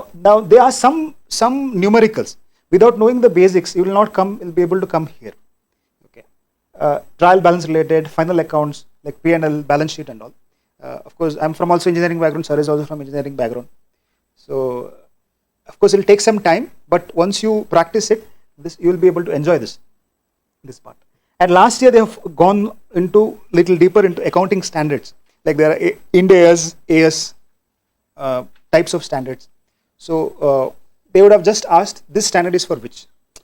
there are some numericals. Without knowing the basics, you will not be able to come here. Okay. Trial balance related, final accounts like P&L, balance sheet and all. Of course, I'm from also engineering background. Sir is also from engineering background. So, of course, it will take some time. But once you practice it, you will be able to enjoy this part. And last year, they have gone into little deeper into accounting standards. Like there are Ind AS, AS types of standards. So, they would have just asked, this standard is for which?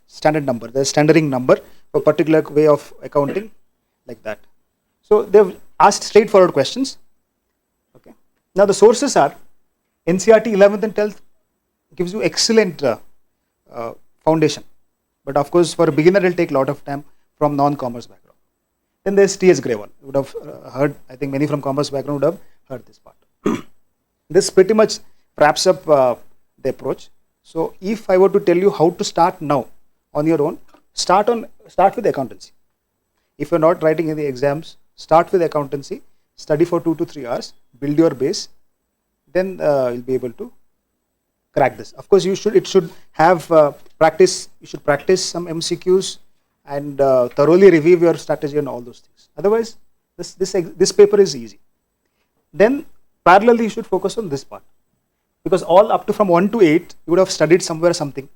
Standard number. There's standarding number for a particular way of accounting, like that. So, they've asked straightforward questions. Okay. Now the sources are NCERT 11th and 12th gives you excellent foundation, but of course for a beginner it will take a lot of time from non-commerce background. Then there's T.S. Grewal. You would have heard, I think many from commerce background would have heard this part. This pretty much wraps up the approach. So if I were to tell you how to start now on your own, start with accountancy. If you're not writing any exams, start with accountancy, study for 2 to 3 hours, build your base, then you'll be able to crack this. Of course, it should have practice. You should practice some MCQs and thoroughly review your strategy and all those things. Otherwise, this paper is easy. Then parallelly, you should focus on this part because all up to from 1 to 8, you would have studied somewhere something.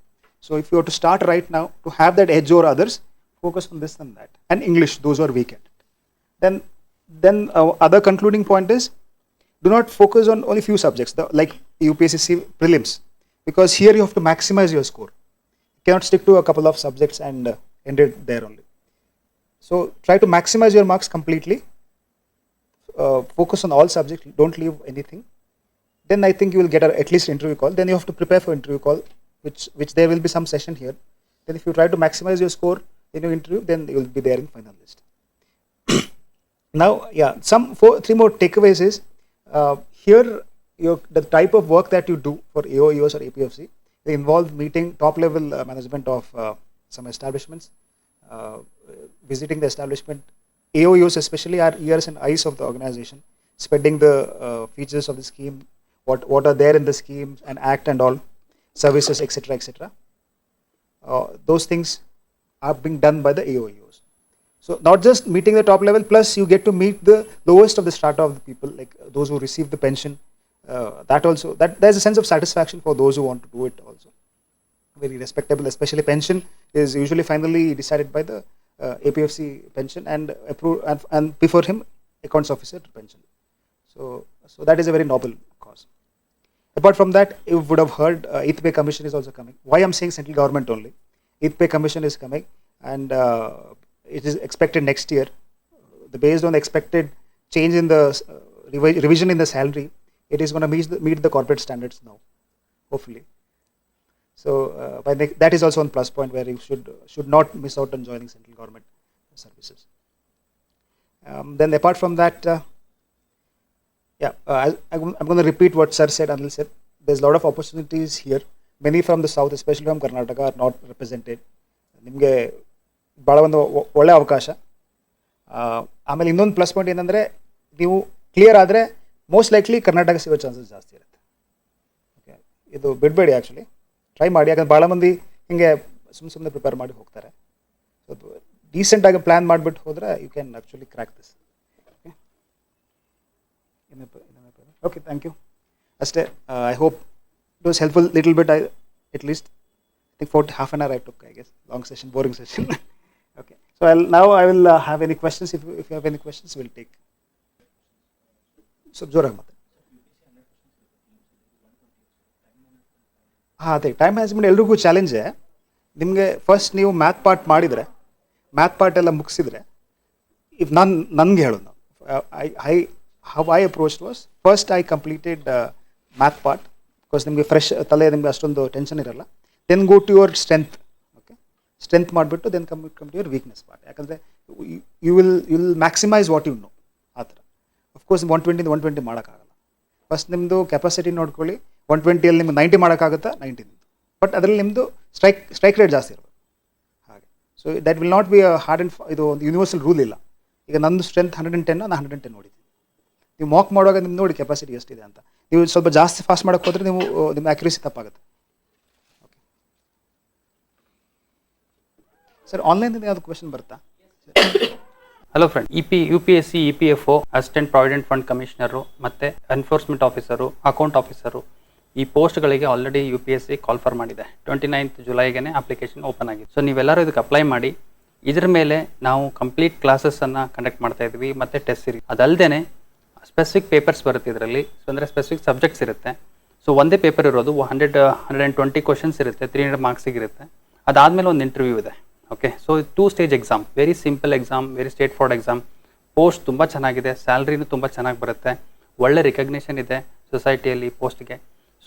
So if you were to start right now to have that edge over others, focus on this and that, and English, those who are weak at it. Then other concluding point is, do not focus on only few subjects, like UPSC prelims, because here you have to maximize your score. You cannot stick to a couple of subjects and end it there only. So try to maximize your marks completely. Focus on all subjects, don't leave anything. Then I think you will get at least interview call. Then you have to prepare for interview call, which there will be some session here. Then if you try to maximize your score in your interview, then you will be there in final list. Now, yeah, three more takeaways is, here the type of work that you do for AO/EOS or APFC, they involve meeting top level management of some establishments, visiting the establishment. AO/EOS especially are ears and eyes of the organization, spreading the features of the scheme, what are there in the scheme and act and all, services, etc., etc. Those things are being done by the AO/EOS. So not just meeting the top level, plus you get to meet the lowest of the strata of the people, like those who receive the pension. That there's a sense of satisfaction for those who want to do it also. Very respectable, especially pension is usually finally decided by the APFC pension and approved, and before him accounts officer pension. So that is a very noble cause. Apart from that, you would have heard 8th pay commission is also coming. Why I'm saying central government only? 8th pay commission is coming, and it is expected next year. Based on the expected change in the revision in the salary, it is going to meet the corporate standards now, hopefully. So that is also one plus point where you should not miss out on joining central government services. Then apart from that, I'm going to repeat what Sir said, Anil said. There's a lot of opportunities here. Many from the south, especially from Karnataka, are not represented. ನಿಮಗೆ ಭಾಳ ಒಂದು ಒಳ್ಳೆ ಅವಕಾಶ. ಆಮೇಲೆ ಇನ್ನೊಂದು plus point ಏನಂದರೆ, ನೀವು clear ಆದರೆ ಮೋಸ್ಟ್ ಲೈಕ್ಲಿ ಕರ್ನಾಟಕ ಸಿಗೋ ಚಾನ್ಸಸ್ ಜಾಸ್ತಿ ಇರುತ್ತೆ. ಓಕೆ, ಇದು ಬಿಡಬೇಡಿ, ಆ್ಯಕ್ಚುಲಿ ಟ್ರೈ ಮಾಡಿ. ಯಾಕಂದ್ರೆ ಭಾಳ ಮಂದಿ ಹಿಂಗೆ ಸುಮ್ಮನೆ ಪ್ರಿಪೇರ್ ಮಾಡಿ ಹೋಗ್ತಾರೆ. ಸೊ ಡೀಸೆಂಟಾಗಿ ಪ್ಲ್ಯಾನ್ ಮಾಡಿಬಿಟ್ಟು ಹೋದರೆ you can actually crack this. Okay, thank you. Aste, I hope it was helpful little bit, at least. I think for half an hour I took, I guess. Long session, boring session. Okay. So I will have any questions. If you have any questions, we'll take. So, Jorag mate. ಅದೇ time management ಎಲ್ರಿಗೂ ಚಾಲೆಂಜೇ. ನಿಮಗೆ first ನೀವು math part ಮಾಡಿದರೆ, math part ಎಲ್ಲ ಮುಗಿಸಿದ್ರೆ, if ನನಗೆ ಹೇಳೋದು, how I approached was, first I completed math part, because ನಿಮಗೆ fresh ತಲೆ, ನಿಮಗೆ ಅಷ್ಟೊಂದು ಟೆನ್ಷನ್ ಇರಲ್ಲ. Then go to your strength. Okay, strength ಮಾಡಿಬಿಟ್ಟು then come to your weakness part. ಯಾಕಂದರೆ you will maximise what you know. ಆ ಥರ of course 120 ಮಾಡೋಕ್ಕಾಗಲ್ಲ. ಫಸ್ಟ್ ನಿಮ್ಮದು ಕೆಪಾಸಿಟಿ ನೋಡ್ಕೊಳ್ಳಿ. 120 ನಿಮ್ಗೆ 90 ಮಾಡೋಕ್ಕಾಗುತ್ತಾ? 90 ನಿಮ್ಮದು. ಬಟ್ ಅದರಲ್ಲಿ ನಿಮ್ಮದು ಸ್ಟ್ರೈಕ್ ರೇಟ್ ಜಾಸ್ತಿ ಇರಬೇಕು. ಹಾಗೆ. So that will not be hard and ಇದು ಒಂದು ಯೂನಿವರ್ಸಲ್ ರೂಲ್ ಇಲ್ಲ. ಈಗ ನಂದು ಸ್ಟ್ರೆಂತ್ 110, ನಾನು 110 ನೋಡಿದ್ದೀನಿ. ನೀವು ಮಾಕ್ ಮಾಡುವಾಗ ನಿಮ್ಗೆ ನೋಡಿ ಕೆಪಾಸಿಟಿ ಎಷ್ಟಿದೆ ಅಂತ. ನೀವು ಸ್ವಲ್ಪ ಜಾಸ್ತಿ ಫಾಸ್ಟ್ ಮಾಡೋಕ್ಕೆ ಹೋದರೆ ನಿಮ್ಮ ಆ್ಯಕ್ಯುರೇಸಿ ತಪ್ಪಾಗುತ್ತೆ. ಓಕೆ ಸರ್, ಆನ್ಲೈನಿಂದ ಯಾವುದು ಕ್ವೆಶನ್ ಬರುತ್ತಾ? Hello friend, UPSC EPFO assistant provident fund commissioner ಮತ್ತು ಎನ್ಫೋರ್ಸ್ಮೆಂಟ್ ಆಫೀಸರು, ಅಕೌಂಟ್ ಆಫೀಸರು, ಈ ಪೋಸ್ಟ್ಗಳಿಗೆ ಆಲ್ರೆಡಿ UPSC ಕಾಲ್ಫರ್ ಮಾಡಿದೆ. 29th ಜುಲೈಗೆ ಅಪ್ಲಿಕೇಶನ್ ಓಪನ್ ಆಗಿದೆ. ಸೊ ನೀವೆಲ್ಲರೂ ಇದಕ್ಕೆ ಅಪ್ಲೈ ಮಾಡಿ. ಇದ್ರ ಮೇಲೆ ನಾವು ಕಂಪ್ಲೀಟ್ ಕ್ಲಾಸಸ್ಸನ್ನು ಕಂಡಕ್ಟ್ ಮಾಡ್ತಾ ಇದ್ವಿ, ಮತ್ತು ಟೆಸ್ಟ್ ಸೀರೀಸ್. ಅದಲ್ಲದೆ ಸ್ಪೆಸಿಫಿಕ್ ಪೇಪರ್ಸ್ ಬರುತ್ತೆ ಇದರಲ್ಲಿ. ಸೊ ಅಂದರೆ ಸ್ಪೆಸಿಫಿಕ್ ಸಬ್ಜೆಕ್ಟ್ಸ್ ಇರುತ್ತೆ. ಸೊ ಒಂದೇ ಪೇಪರ್ ಇರೋದು 120 ಕ್ವಶನ್ಸ್ ಇರುತ್ತೆ, 300 ಮಾರ್ಕ್ಸಿಗೆ ಇರುತ್ತೆ. ಅದಾದಮೇಲೆ ಒಂದು ಇಂಟರ್ವ್ಯೂ ಇದೆ. Okay, so 2 stage exam, very simple exam, very straight forward exam. Post ತುಂಬ ಚೆನ್ನಾಗಿದೆ, ಸ್ಯಾಲ್ರಿನೂ ತುಂಬ ಚೆನ್ನಾಗಿ ಬರುತ್ತೆ, ಒಳ್ಳೆ ರಿಕಗ್ನಿಷನ್ ಇದೆ ಸೊಸೈಟಿಯಲ್ಲಿ ಪೋಸ್ಟ್ಗೆ.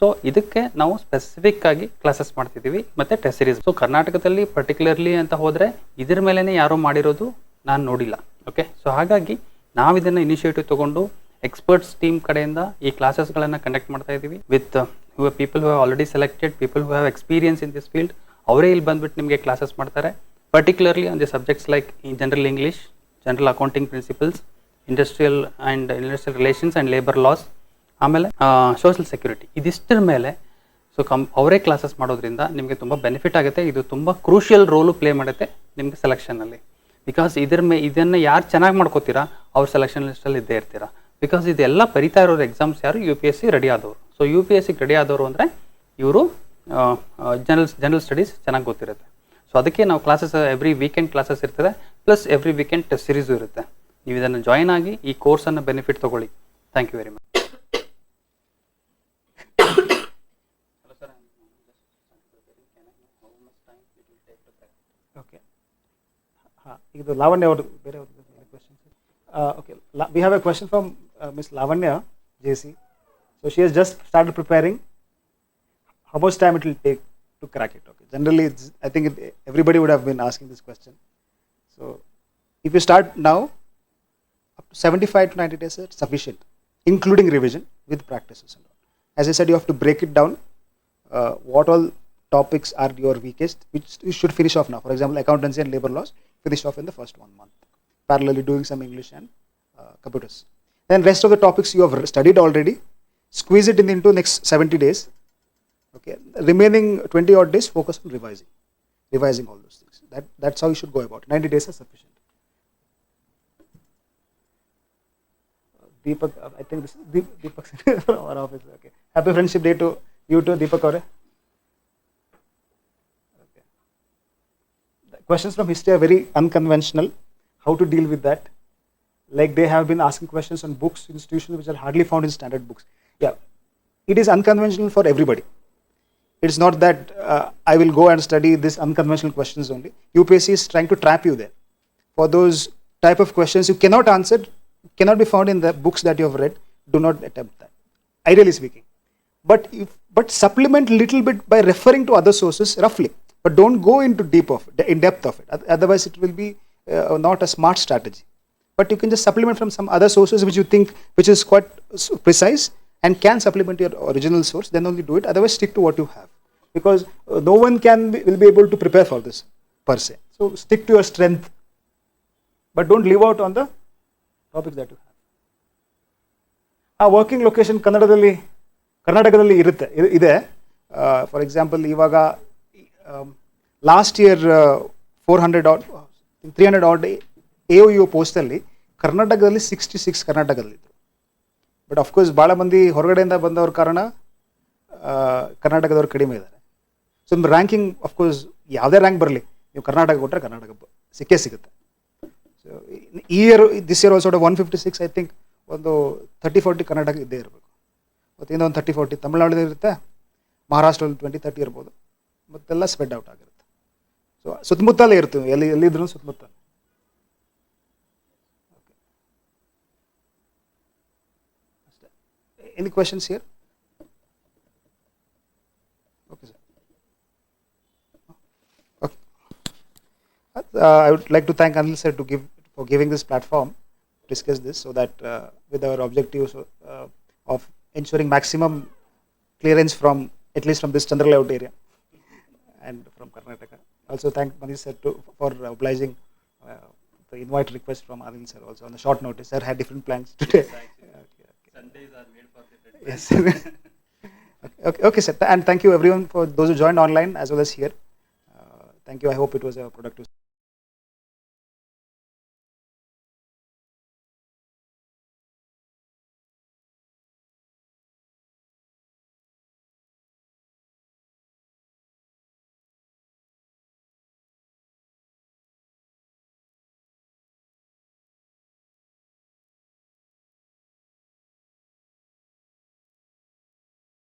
ಸೊ ಇದಕ್ಕೆ ನಾವು ಸ್ಪೆಸಿಫಿಕ್ ಆಗಿ ಕ್ಲಾಸಸ್ ಮಾಡ್ತಿದ್ದೀವಿ, ಮತ್ತು ಟೆಸ್ಟ್ ಸೀರೀಸ್. ಸೊ ಕರ್ನಾಟಕದಲ್ಲಿ ಪರ್ಟಿಕ್ಯುಲರ್ಲಿ ಅಂತ ಹೋದರೆ ಇದ್ರ ಮೇಲೇ ಯಾರೂ ಮಾಡಿರೋದು ನಾನು ನೋಡಿಲ್ಲ. ಓಕೆ, ಸೊ ಹಾಗಾಗಿ ನಾವು ಇದನ್ನು ಇನಿಷಿಯೇಟಿವ್ ತೊಗೊಂಡು ಎಕ್ಸ್ಪರ್ಟ್ಸ್ ಟೀಮ್ ಕಡೆಯಿಂದ ಈ ಕ್ಲಾಸಸ್ಗಳನ್ನು ಕಂಡಕ್ಟ್ ಮಾಡ್ತಾ ಇದ್ದೀವಿ. With people who have already selected, people who have experience in this field. ಅವರೇ ಇಲ್ಲಿ ಬಂದುಬಿಟ್ಟು ನಿಮಗೆ ಕ್ಲಾಸಸ್ ಮಾಡ್ತಾರೆ. Particularly on the subjects like general English, general accounting principles, industrial relations and labour loss, ಆಮೇಲೆ ಸೋಷಲ್ ಸೆಕ್ಯೂರಿಟಿ. ಇದಿಷ್ಟರ ಮೇಲೆ so ಅವರೇ classes ಮಾಡೋದ್ರಿಂದ ನಿಮಗೆ ತುಂಬ ಬೆನಿಫಿಟ್ ಆಗುತ್ತೆ. ಇದು ತುಂಬ ಕ್ರೂಷಿಯಲ್ ರೋಲು ಪ್ಲೇ ಮಾಡುತ್ತೆ ನಿಮಗೆ ಸೆಲೆಕ್ಷನಲ್ಲಿ. ಬಿಕಾಸ್ ಇದನ್ನು ಯಾರು ಚೆನ್ನಾಗಿ ಮಾಡ್ಕೋತೀರಾ ಅವ್ರ ಸೆಲೆಕ್ಷನ್ ಲಿಸ್ಟಲ್ಲಿ ಇದ್ದೇ ಇರ್ತೀರಾ. ಬಿಕಾಸ್ ಇದೆಲ್ಲ ಬರಿತಾ ಇರೋರು ಎಕ್ಸಾಮ್ಸ್ ಯಾರು UPSC ರೆಡಿ ಆದವರು. ಸೊ UPSC ರೆಡಿ ಆದವರು ಅಂದರೆ ಇವರು ಜನರಲ್ ಸ್ಟಡೀಸ್ ಚೆನ್ನಾಗಿ ಗೊತ್ತಿರುತ್ತೆ. ಸೊ ಅದಕ್ಕೆ ನಾವು ಕ್ಲಾಸಸ್ ಎವ್ರಿ ವೀಕೆಂಡ್ ಕ್ಲಾಸಸ್ ಇರ್ತದೆ, plus every weekend test series ಇರುತ್ತೆ. ನೀವು ಇದನ್ನು ಜಾಯ್ನ್ ಆಗಿ ಈ ಕೋರ್ಸನ್ನು ಬೆನಿಫಿಟ್ ತೊಗೊಳ್ಳಿ. Thank you very much. Okay. ಇದು ಲಾವಣ್ಯ ಅವರು ಬೇರೆ question. Okay, we have a question from Miss Lavanya JC. So she has just started preparing. How much time it will take to crack it? Okay. Generally, I think everybody would have been asking this question. So if you start now, up to 75 to 90 days is sufficient, including revision with practices and all. As I said, you have to break it down. What all topics are your weakest, which you should finish off now. For example, accountancy and labor laws, finish off in the first 1 month. Parallelly doing some English and computers. Then rest of the topics you have studied already, squeeze it into next 70 days. Okay, remaining 20 odd days focus on revising all those things. That's how you should go about it. 90 days is sufficient. Deepak, I think this is Deepak from our office. Okay, happy Friendship Day to you too, Deepak Aure. Okay. The questions from history are very unconventional. How to deal with that? Like they have been asking questions on books, institutions which are hardly found in standard books. Yeah, it is unconventional for everybody. It's not that I will go and study this unconventional questions only. UPSC is trying to trap you there. For those type of questions you cannot answer, cannot be found in the books that you have read, do not attempt that, ideally speaking. But supplement little bit by referring to other sources roughly, but don't go into in depth of it. Otherwise it will be not a smart strategy. But you can just supplement from some other sources which you think which is quite precise and can supplement your original source, then only do it. Otherwise stick to what you have, because no one will be able to prepare for this per se. So stick to your strength, but don't leave out on the topics that you have. ಆ working location ಕರ್ನಾಟಕದಲ್ಲಿ ಇದೆ. For example ಇವಾಗ last year 300 add AOU ಪೋಸ್ಟಲ್ಲಿ ಕರ್ನಾಟಕದಲ್ಲಿ 66 ಕರ್ನಾಟಕದಲ್ಲಿದ್ದರು. But of course ಭಾಳ ಮಂದಿ ಹೊರಗಡೆಯಿಂದ ಬಂದವ್ರ ಕಾರಣ ಕರ್ನಾಟಕದವ್ರು ಕಡಿಮೆ ಇದ್ದಾರೆ. ಸೊ ನಿಮ್ಮ ರ್ಯಾಂಕಿಂಗ್ ಅಫ್ಕೋರ್ಸ್ ಯಾವುದೇ ರ್ಯಾಂಕ್ ಬರಲಿ, ನೀವು ಕರ್ನಾಟಕ ಕೊಟ್ಟರೆ ಕರ್ನಾಟಕ ಸಿಕ್ಕೇ ಸಿಗುತ್ತೆ. So this year also 156, I think ಒಂದು 30-40 ಕರ್ನಾಟಕ ಇದ್ದೇ ಇರಬೇಕು. ಮತ್ತು ಇನ್ನೊಂದು 30-40 ತಮಿಳ್ನಾಡು ಇರುತ್ತೆ, ಮಹಾರಾಷ್ಟ್ರಲ್ಲಿ 20-30 ಇರ್ಬೋದು, ಮತ್ತೆಲ್ಲ ಸ್ಪ್ರೆಡ್ ಔಟ್ ಆಗಿರುತ್ತೆ. ಸೊ ಸುತ್ತಮುತ್ತಲೇ ಇರ್ತೀವಿ, ಎಲ್ಲಿದ್ರೂ ಸುತ್ತಮುತ್ತ. Any questions here? Okay, sir. Okay. I would like to thank Anil sir for giving this platform to discuss this, so that with our objectives of ensuring maximum clearance from at least from this Chandra layout area and from Karnataka. Also thank Manish sir for obliging the invite request from Anil sir also on the short notice. Sir had different plans today. Sundays are made for different. Yes. Okay, sir. And thank you everyone for those who joined online as well as here. Thank you. I hope it was a productive.